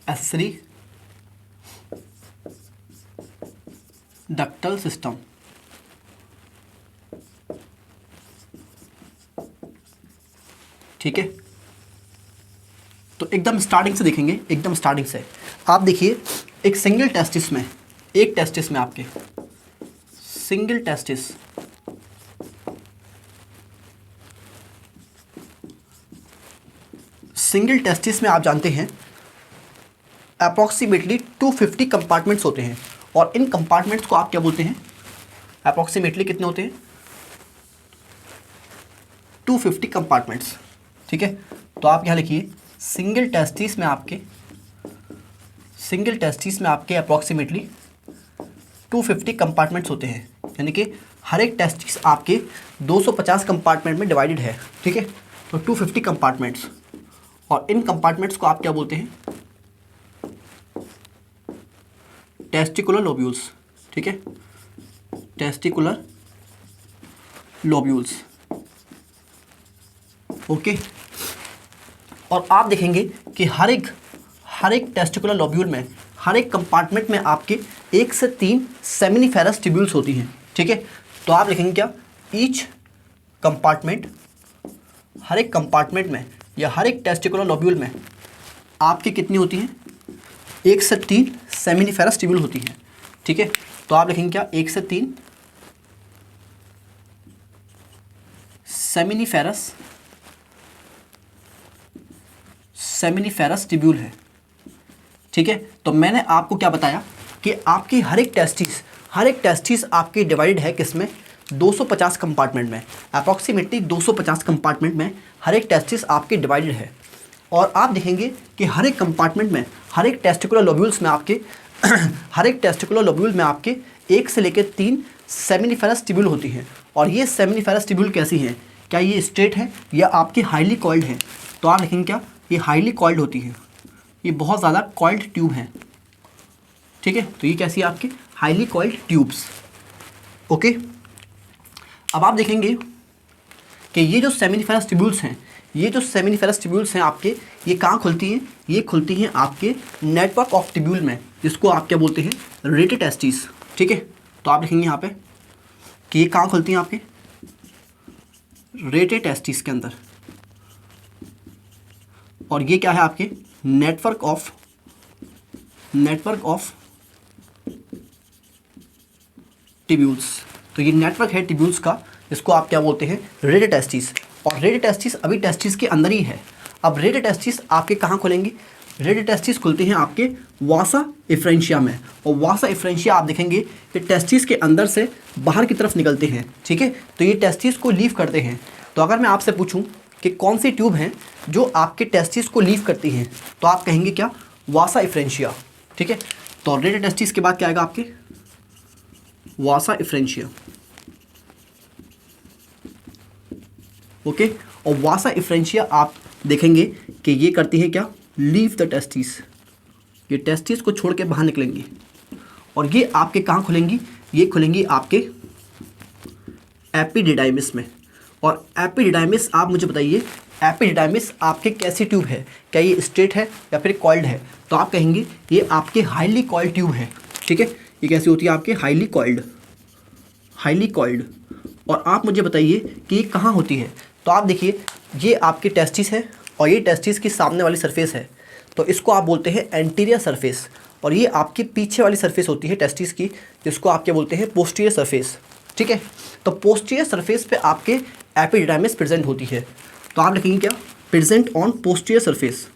एस्सरी डक्टल सिस्टम। ठीक है, तो एकदम स्टार्टिंग से देखेंगे, एकदम स्टार्टिंग से। आप देखिए एक सिंगल टेस्टिस में, एक टेस्टिस में आपके सिंगल टेस्टिस में आप जानते हैं अप्रॉक्सीमेटली 250 कंपार्टमेंट्स होते हैं, और इन कंपार्टमेंट्स को आप क्या बोलते हैं, अप्रॉक्सीमेटली कितने होते हैं, 250 कंपार्टमेंट्स। ठीक है, तो आप यहाँ लिखिए सिंगल टेस्टिस में आपके अप्रॉक्सीमेटली 250 कंपार्टमेंट्स होते हैं, यानी कि हर एक टेस्टिस आपके 250 कंपार्टमेंट में डिवाइडेड है। ठीक है, तो 250 कंपार्टमेंट्स, और इन कंपार्टमेंट्स को आप क्या बोलते हैं, टेस्टिकुलर लोब्यूल्स। ठीक है, टेस्टिकुलर लोब्यूल्स। ओके, और आप देखेंगे कि हर एक टेस्टिकुलर लोब्यूल में, हर एक कंपार्टमेंट में आपके 1 से 3 सेमिनिफेरस ट्यूब्यूल्स होती हैं। ठीक है, तो आप लिखेंगे क्या, ईच कंपार्टमेंट, हर एक कंपार्टमेंट में या हर एक टेस्टिकुलर लोब्यूल में आपकी कितनी होती हैं, 1 से 3 सेमिनिफेरस ट्यूब्यूल होती हैं। ठीक है, तो आप लिखेंगे क्या, 1 से 3 सेमिनिफेरस ट्यूब्यूल है। ठीक है, तो मैंने आपको क्या बताया कि आपकी हर एक टेस्टिस आपकी डिवाइडेड है किसमें, 250 कंपार्टमेंट में, अप्रॉक्सीमेटली 250 कंपार्टमेंट में हर एक टेस्टिस आपके डिवाइडेड है। और आप देखेंगे कि हर एक कंपार्टमेंट में, हर एक टेस्टिकुलर लोब्यूल्स में आपके हर एक टेस्टिकुलर लोब्यूल में आपके 1 से लेकर 3 सेमिनिफेरस ट्यूब्यूल होती हैं। और ये सेमिनिफेरस ट्यूब्यूल कैसी हैं, क्या ये स्ट्रेट है या आपकी हाईली कॉइल्ड है, तो आप लिखेंगे क्या, ये हाईली कॉइल्ड होती है, ये बहुत ज़्यादा कॉइल्ड ट्यूब हैं। ठीक है, तो ये कैसी है आपकी हाईली कॉइल्ड ट्यूब्स। ओके, अब आप देखेंगे कि ये जो सेमिनिफेरस ट्यूब्यूल्स हैं, आपके, ये कहाँ खुलती हैं, ये खुलती हैं आपके नेटवर्क ऑफ ट्यूब्यूल में, जिसको आप क्या बोलते हैं, रेटेटेस्टिस। ठीक है, तो आप लिखेंगे यहाँ पे कि ये कहाँ खुलती हैं, आपके रेटेटेस्टिस के अंदर, और ये क्या है आपके नेटवर्क ऑफ ट्यूब्यूल्स। तो ये नेटवर्क है ट्यूब्यूल्स का, जिसको आप क्या बोलते हैं, रेटेटेस्टिस। और रेटेटेस्टिस अभी टेस्टिस के अंदर ही है। अब रेटेटेस्टिस आपके कहाँ खुलेंगी, रेटेटेस्टिस खुलते हैं आपके वासा एफ्रेंशिया में, और वासा एफ्रेंशिया आप देखेंगे कि टेस्टिस के अंदर से बाहर की तरफ निकलते हैं। ठीक है, तो ये टेस्टिस को लीव करते हैं। तो अगर मैं आपसे पूछूं कि कौन सी ट्यूब हैं जो आपके टेस्टिस को लीव करती हैं, तो आप कहेंगे क्या, वासा एफ्रेंशिया। ठीक है, तो रेटेटेस्टिस के बाद क्या आएगा आपके, वासा एफ्रेंशिया। ओके, और वासा एफ्रेंशिया आप देखेंगे कि ये करती है क्या, लीव द टेस्टिस, ये टेस्टिस को छोड़ के बाहर निकलेंगी, और ये आपके कहाँ खुलेंगी, ये खुलेंगी आपके एपिडिडाइमिस में। और एपिडिडाइमिस आप मुझे बताइए, एपिडिडाइमिस आपके कैसी ट्यूब है, क्या ये स्ट्रेट है या फिर कॉइल्ड है, तो आप कहेंगे ये आपके हाईली कॉइल्ड ट्यूब है। ठीक है, ये कैसी होती है, आपके हाईली कॉइल्ड। और आप मुझे बताइए कि ये कहाँ होती है, तो आप देखिए ये आपकी टेस्टिस है, और ये टेस्टिस की सामने वाली सरफेस है, तो इसको आप बोलते हैं एंटीरियर सरफेस, और ये आपकी पीछे वाली सरफेस होती है टेस्टिस की, जिसको आप क्या बोलते हैं, पोस्टीरियर सरफेस। ठीक है, तो पोस्टीरियर सरफेस पे आपके एपिडिडाइमिस प्रेजेंट होती है, तो आप लिखेंगे क्या, प्रेजेंट ऑन पोस्टीरियर सरफेस।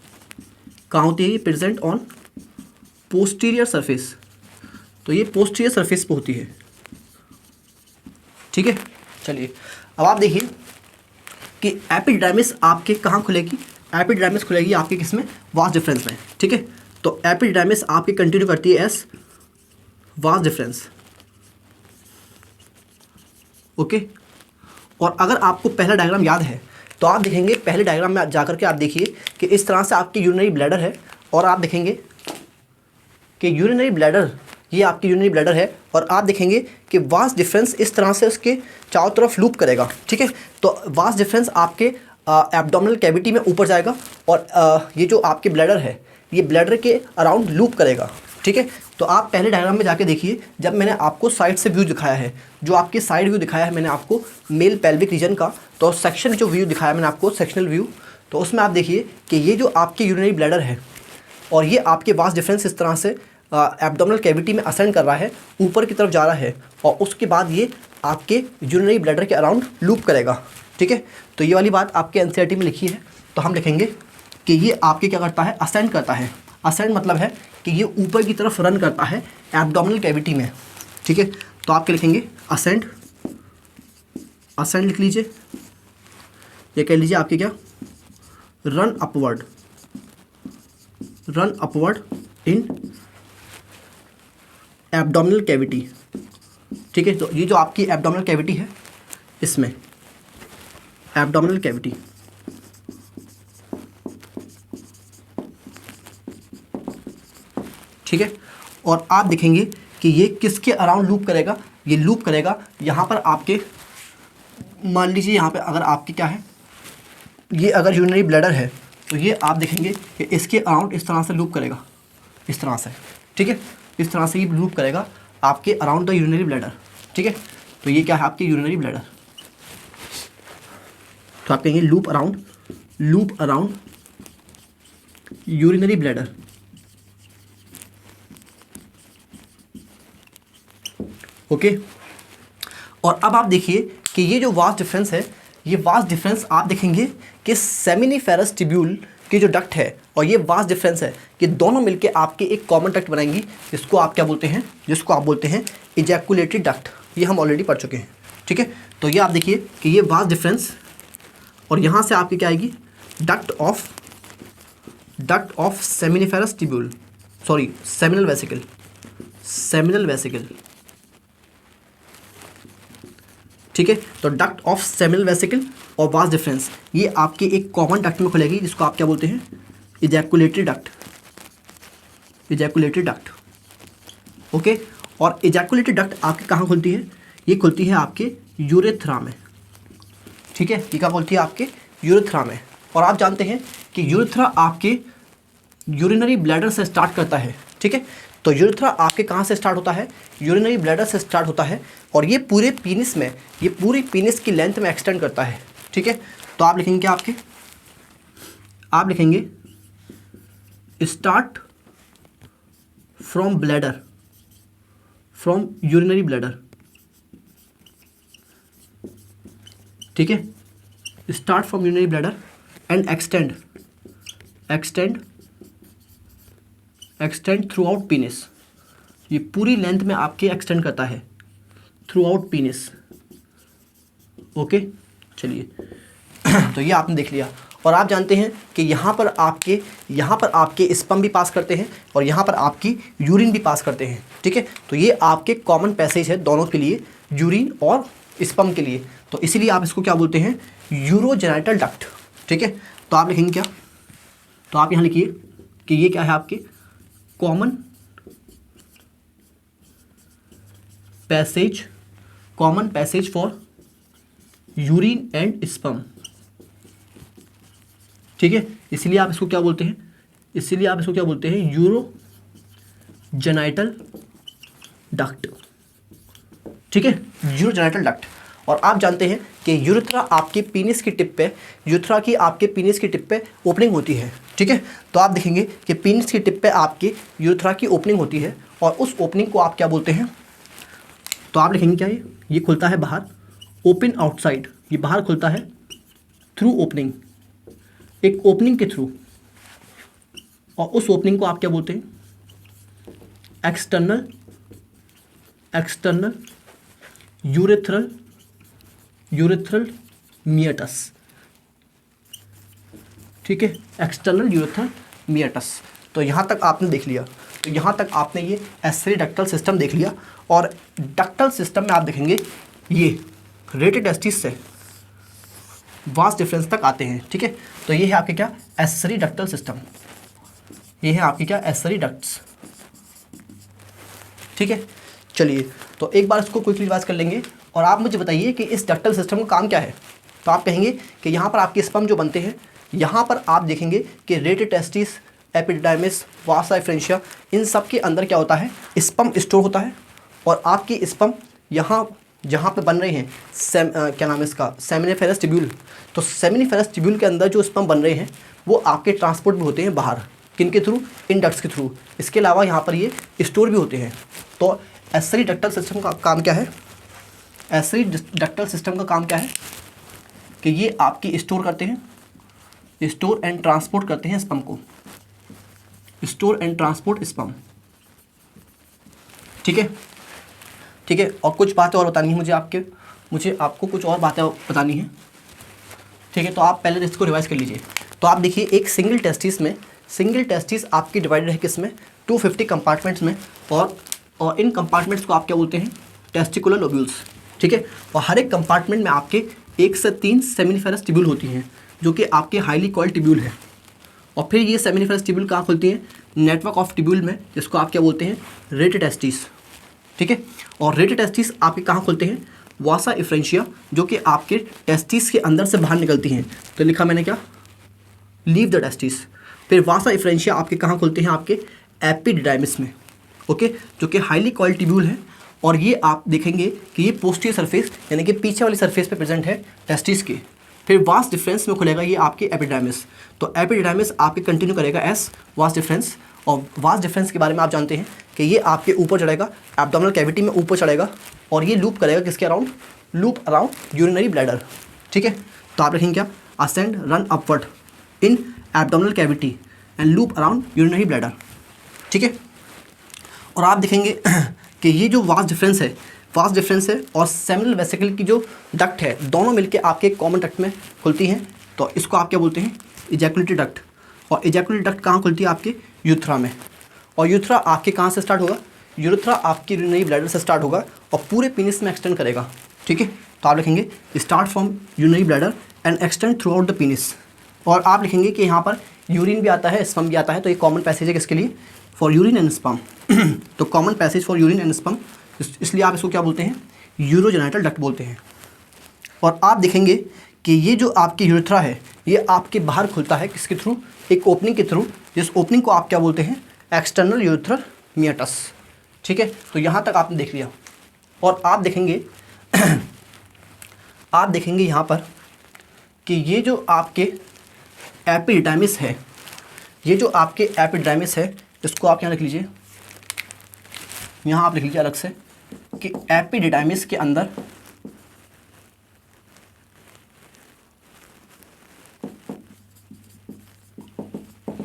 कहाँ होती है ये, प्रेजेंट ऑन पोस्टीरियर सरफेस, तो ये पोस्टीरियर सरफेस पे होती है। ठीक है, चलिए अब आप देखिए कि एपिडिडाइमिस आपके कहाँ खुलेगी, एपिडिडाइमिस खुलेगी आपके किस में, वास डिफरेंस में। ठीक है, तो एपिडिडाइमिस आपकी कंटिन्यू करती है एस वास डिफरेंस। ओके, और अगर आपको पहला डायग्राम याद है तो आप देखेंगे, पहले डायग्राम में जाकर के आप देखिए कि इस तरह से आपकी यूरिनरी ब्लैडर है, और आप देखेंगे कि यूरिनरी ब्लैडर, ये आपकी यूरिनरी ब्लैडर है, और आप देखेंगे कि वास डिफरेंस इस तरह से उसके चारों तरफ लूप करेगा। ठीक है, तो वास डिफरेंस आपके एब्डोमिनल कैविटी में ऊपर जाएगा, और ये जो आपके ब्लैडर है, ये ब्लैडर के अराउंड लूप करेगा। ठीक है, तो आप पहले डायग्राम में जाके देखिए, जब मैंने आपको साइड से व्यू दिखाया है, जो आपके साइड व्यू दिखाया है मैंने आपको मेल पेल्विक रीजन का, तो सेक्शन जो व्यू दिखाया मैंने आपको सेक्शनल व्यू, तो उसमें आप देखिए कि ये जो आपकी यूरिनरी ब्लैडर है, और ये आपके वास डिफरेंस इस तरह से एब्डोमिनल कैविटी में असेंड कर रहा है, ऊपर की तरफ जा रहा है, और उसके बाद ये आपके यूरिनरी ब्लैडर के अराउंड लूप करेगा। ठीक है, तो ये वाली बात आपके एनसीईआरटी में लिखी है, तो हम लिखेंगे कि ये आपके क्या करता है, असेंड करता है। असेंड मतलब है कि ये ऊपर की तरफ रन करता है एब्डोमिनल कैविटी में। ठीक है, तो आपके लिखेंगे असेंड, असेंड लिख लीजिए, ये कह लीजिए आपके क्या, रन अपवर्ड, रन अपवर्ड इन एब्डोमिनल कैविटी। ठीक है, तो ये जो आपकी एब्डोमिनल कैविटी है, इसमें एब्डोमिनल कैविटी, ठीक है, और आप देखेंगे कि ये किसके अराउंड लूप करेगा, ये लूप करेगा यहाँ पर आपके, मान लीजिए यहाँ पे अगर आपके क्या है, ये अगर यूरिनरी ब्लैडर है तो ये आप देखेंगे कि इसके अराउंड इस तरह से लूप करेगा, इस तरह से। ठीक है, इस तरह से ये लूप करेगा आपके अराउंड द यूरिनरी ब्लैडर। ठीक है, तो ये क्या है आपके यूरिनरी ब्लैडर, तो आप कहेंगे loop around, loop around urinary bladder. Okay, और अब आप देखिए कि ये जो वास डिफरेंस है, ये वास डिफरेंस आप देखेंगे कि सेमिनिफेरस ट्यूब्यूल की जो डक्ट है और ये वास डिफरेंस है, ये दोनों मिलके आपके एक कॉमन डक्ट बनाएंगी, जिसको आप क्या बोलते हैं, जिसको आप बोलते हैं इजैकुलेटरी डक्ट। ये हम ऑलरेडी पढ़ चुके हैं। ठीक है, तो ये आप देखिए कि ये वास डिफरेंस और यहाँ से आपकी क्या आएगी, duct of seminiferous tubule, sorry seminal vesicle, seminal vesicle. ठीक है, तो डक्ट ऑफ सेमिनल वेसिकल और वास डिफरेंस ये आपके एक कॉमन डक्ट में खुलेगी, जिसको आप क्या बोलते हैं, ejaculatory duct, ejaculatory duct. Okay, और इजैकुलेटरी डक्ट आपकी कहाँ खुलती है, ये खुलती है आपके यूरेथ्रा में। ठीक है, ये क्या खुलती है आपके यूरेथ्रा में, और आप जानते हैं कि यूरेथ्रा आपके यूरिनरी ब्लैडर से स्टार्ट करता है। ठीक है, तो यूरेथ्रा आपके कहाँ से स्टार्ट होता है, यूरिनरी ब्लैडर से स्टार्ट होता है, और ये पूरे पीनिस में, ये पूरी पीनिस की लेंथ में एक्सटेंड करता है। ठीक है, तो आप लिखेंगे क्या आपके, आप लिखेंगे start from bladder, from urinary bladder. ठीक है, start from urinary bladder and extend, extend, extend through out penis. ये पूरी लेंथ में आपके एक्सटेंड करता है थ्रू आउट पीनिस। ओके, चलिए तो ये आपने देख लिया, और आप जानते हैं कि यहाँ पर आपके स्पर्म भी पास करते हैं और यहाँ पर आपकी यूरिन भी पास करते हैं। ठीक है, तो ये आपके कॉमन पैसेज है दोनों के लिए, यूरिन और स्पर्म के लिए, तो इसीलिए आप इसको क्या बोलते हैं, यूरोजेनाइटल डक्ट। ठीक है, तो आप लिखेंगे क्या, तो आप यहाँ लिखिए कि ये क्या है आपके common passage, common passage for urine and sperm. ठीक है, इसीलिए आप इसको क्या बोलते हैं, इसीलिए आप इसको क्या बोलते हैं, यूरोजेनाइटल डक्ट। ठीक है, यूरोजेनाइटल डक्ट। और आप जानते हैं कि यूरेथ्रा आपके पीनिस की टिप पे, यूरेथ्रा की आपके पीनिस की टिप पे ओपनिंग होती है। ठीक है, तो आप देखेंगे कि पीनिस की टिप पे आपके यूरेथ्रा की ओपनिंग होती है, और उस ओपनिंग को आप क्या बोलते हैं, तो आप लिखेंगे क्या, ये खुलता है बाहर, ओपन आउटसाइड, ये बाहर खुलता है थ्रू ओपनिंग, एक ओपनिंग के थ्रू, और उस ओपनिंग को आप क्या बोलते हैं, एक्सटर्नल, एक्सटर्नल यूरेथ्रल, यूरेथ्रल मियटस। ठीक है, एक्सटर्नल यूरेथ्रल मियटस। तो यहाँ तक आपने देख लिया, तो यहाँ तक आपने ये एसेरी डक्टल सिस्टम देख लिया, और डक्टल सिस्टम में आप देखेंगे ये रेटेड टेस्टिस से वास डिफरेंस तक आते हैं। ठीक है, तो ये है आपके क्या, एसेरी डक्टल सिस्टम, ये है आपके क्या, एसेरी डक्ट्स। ठीक है, चलिए तो एक बार इसको क्विकली रिवाइज कर लेंगे, और आप मुझे बताइए कि इस डक्टल सिस्टम का काम क्या है। तो आप कहेंगे कि यहाँ पर आपके स्पर्म जो बनते हैं, यहाँ पर आप देखेंगे कि रेटेड टेस्टिस, एपिडिडाइमिस, वासा एफ्रेंशिया, इन सब के अंदर क्या होता है, स्पर्म स्टोर होता है, और आपकी स्पर्म यहाँ जहाँ पे बन रहे हैं क्या नाम है इसका, सेमिनिफेरस ट्यूब्यूल। तो सेमिनिफेरस ट्यूब्यूल के अंदर जो स्पर्म बन रहे हैं वो आपके ट्रांसपोर्ट भी होते हैं बाहर। किनके थ्रू, इन डक्ट्स के थ्रू। इसके अलावा यहाँ पर ये स्टोर भी होते हैं। तो एसेरी डक्टल सिस्टम का काम क्या है, एसेरी डक्टल सिस्टम का काम क्या है कि ये आपकी स्टोर करते हैं, स्टोर एंड ट्रांसपोर्ट करते हैं स्पर्म को, स्टोर एंड ट्रांसपोर्ट स्पर्म। ठीक है, ठीक है। और कुछ बातें और बतानी है मुझे आपको कुछ और बातें बतानी है। ठीक है, तो आप पहले इसको रिवाइज कर लीजिए। तो आप देखिए एक सिंगल टेस्टिस आपकी डिवाइडेड है किस में, 250 कंपार्टमेंट्स में, और इन कंपार्टमेंट्स को आप क्या बोलते हैं, टेस्टिकुलर लोब्यूल्स। ठीक है, और हर एक कंपार्टमेंट में आपके 1 से 3 सेमिनिफेरस ट्यूब्यूल होती हैं जो कि आपके हाईली कॉइल्ड ट्यूब्यूल है। और फिर ये सेमिनिफेरस ट्यूब्यूल कहाँ खुलती हैं, नेटवर्क ऑफ ट्यूब्यूल में, जिसको आप क्या बोलते हैं, रेट टेस्टिस। ठीक है, और रेट टेस्टिस आपके कहाँ खुलते हैं, वासा इफ्रेंशिया, जो कि आपके टेस्टिस के अंदर से बाहर निकलती हैं। तो लिखा मैंने क्या, लीव द टेस्टिस। फिर वासा इफ्रेंशिया आपके कहाँ खुलते हैं, आपके एपिडिडाइमिस में। ओके, जो कि हाईली कॉइल्ड ट्यूब्यूल है। और ये आप देखेंगे कि ये पोस्टीरियर सरफेस यानी कि पीछे वाली सरफेस पे प्रेजेंट है टेस्टिस की। फिर वास डिफरेंस में खुलेगा ये आपके एपिडिडाइमिस। तो एपिडिडाइमिस आपके कंटिन्यू करेगा एस वास डिफरेंस। और वास डिफरेंस के बारे में आप जानते हैं कि ये आपके ऊपर चढ़ेगा, एब्डोमिनल कैविटी में ऊपर चढ़ेगा, और ये लूप करेगा किसके around, loop around urinary bladder. ठीक है, तो आप लिखेंगे क्या, ascend run upward in abdominal cavity and loop around urinary bladder. ठीक है, और आप देखेंगे कि ये जो वास डिफरेंस है और सेमिनल वेसिकल की जो डक्ट है, दोनों मिलके आपके कॉमन डक्ट में खुलती हैं। तो इसको आप क्या बोलते हैं, इजैकुलेटरी डक्ट। और इजैकुलेटरी डक्ट कहाँ खुलती है, आपके यूथ्रा में। और यूथ्रा आपके कहाँ से स्टार्ट होगा, यूथ्रा आपकी यूरिनरी ब्लैडर से स्टार्ट होगा और पूरे पेनिस में एक्सटेंड करेगा। ठीक है, तो आप लिखेंगे start from urinary bladder and extend through out the penis. और आप लिखेंगे कि यहाँ पर यूरिन भी आता है, स्पर्म भी आता है। तो ये कॉमन पैसेज है किसके लिए, फॉर यूरिन एंड स्पर्म। तो common passage for urine and sperm, इसलिए आप इसको क्या बोलते हैं, यूरोजेनाइटल डक्ट बोलते हैं। और आप देखेंगे कि ये जो आपकी यूरेथ्रा है ये आपके बाहर खुलता है किसके थ्रू, एक ओपनिंग के थ्रू, जिस ओपनिंग को आप क्या बोलते हैं, एक्सटर्नल यूरेथ्रल मियाटस। ठीक है, तो यहाँ तक आपने देख लिया। और आप देखेंगे यहाँ पर कि ये जो आपके एपिडिडाइमिस है, इसको आप यहाँ लिख लीजिए, यहाँ आप लिख लीजिए अलग से कि एपिडिडाइमिस के अंदर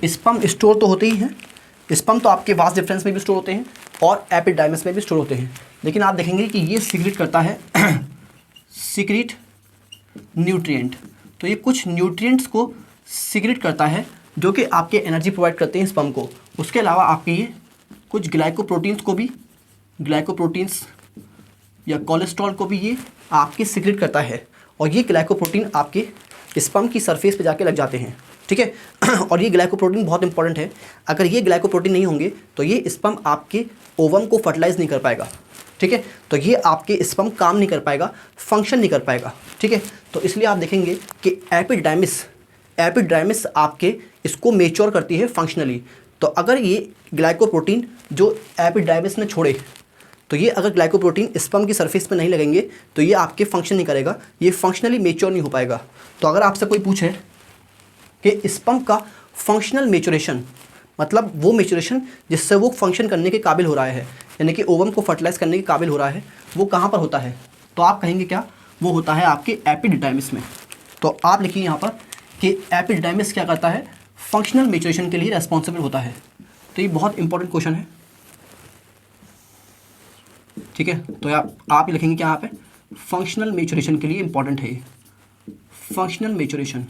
स्पर्म स्टोर तो होते ही हैं। स्पर्म तो आपके वास डिफरेंस में भी स्टोर होते हैं और एपिडाइमिस में भी स्टोर होते हैं। लेकिन आप देखेंगे कि ये सीक्रेट करता है सीक्रेट न्यूट्रिएंट। तो ये कुछ न्यूट्रिएंट्स को सीक्रेट करता है जो कि आपके एनर्जी प्रोवाइड करते हैं स्पर्म को। उसके अलावा आपके ये कुछ ग्लाइकोप्रोटीन्स या कोलेस्ट्रॉल को भी ये आपके सीक्रेट करता है। और ये ग्लाइकोप्रोटीन आपके स्पर्म की सरफेस पे जाके लग जाते हैं। ठीक है, और ये ग्लाइकोप्रोटीन बहुत इंपॉर्टेंट है। अगर ये ग्लाइकोप्रोटीन नहीं होंगे तो ये स्पर्म आपके ओवम को फर्टिलाइज नहीं कर पाएगा। ठीक है, तो ये आपके स्पर्म काम नहीं कर पाएगा, फंक्शन नहीं कर पाएगा। ठीक है, तो इसलिए आप देखेंगे कि एपिडाइमिस आपके इसको मेच्योर करती है फंक्शनली। तो अगर ये ग्लाइकोप्रोटीन जो एपिडाइमिस ने छोड़े, तो ये अगर ग्लाइकोप्रोटीन स्पर्म की सरफेस पे नहीं लगेंगे तो ये आपके फंक्शन नहीं करेगा, ये फंक्शनली मेच्योर नहीं हो पाएगा। तो अगर आपसे कोई पूछे कि स्पर्म का फंक्शनल मेच्योरेशन, मतलब वो मेच्योरेशन जिससे वो फंक्शन करने के काबिल हो रहा है, यानी कि ओवम को फर्टिलाइज करने के काबिल हो रहा है, वो कहाँ पर होता है, तो आप कहेंगे क्या, वो होता है आपके एपिडिडाइमिस में। तो आप लिखिए यहाँ पर कि एपिडिडाइमिस क्या करता है, फंक्शनल मेच्योरेशन के लिए रेस्पॉन्सिबल होता है। तो ये बहुत इंपॉर्टेंट क्वेश्चन है। ठीक है, तो आप लिखेंगे क्या यहाँ पे, फंक्शनल मेच्योरेशन के लिए इंपॉर्टेंट है ये, फंक्शनल मेच्योरेशन।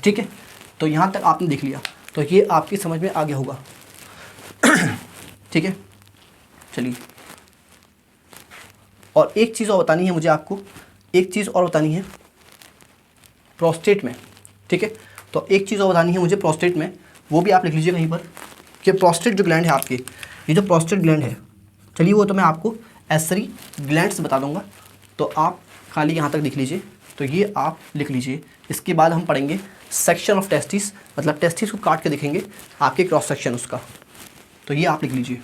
ठीक है, तो यहाँ तक आपने देख लिया, तो ये आपकी समझ में आ गया होगा। ठीक है, चलिए, और एक चीज़ और बतानी है मुझे आपको, एक चीज़ और बतानी है प्रोस्टेट में। ठीक है, तो एक चीज़ और बतानी है मुझे प्रोस्टेट में, वो भी आप लिख लीजिए कहीं पर कि प्रोस्टेट जो ग्लैंड है आपकी, ये जो प्रोस्टेट ग्लैंड है, चलिए वो तो मैं आपको एसेरी ग्लैंड्स बता दूंगा। तो आप खाली यहाँ तक लिख लीजिए, तो ये आप लिख लीजिए। इसके बाद हम पढ़ेंगे सेक्शन ऑफ टेस्टिस, मतलब टेस्टिस को काट के देखेंगे आपके क्रॉस सेक्शन उसका। तो ये आप लिख लीजिए।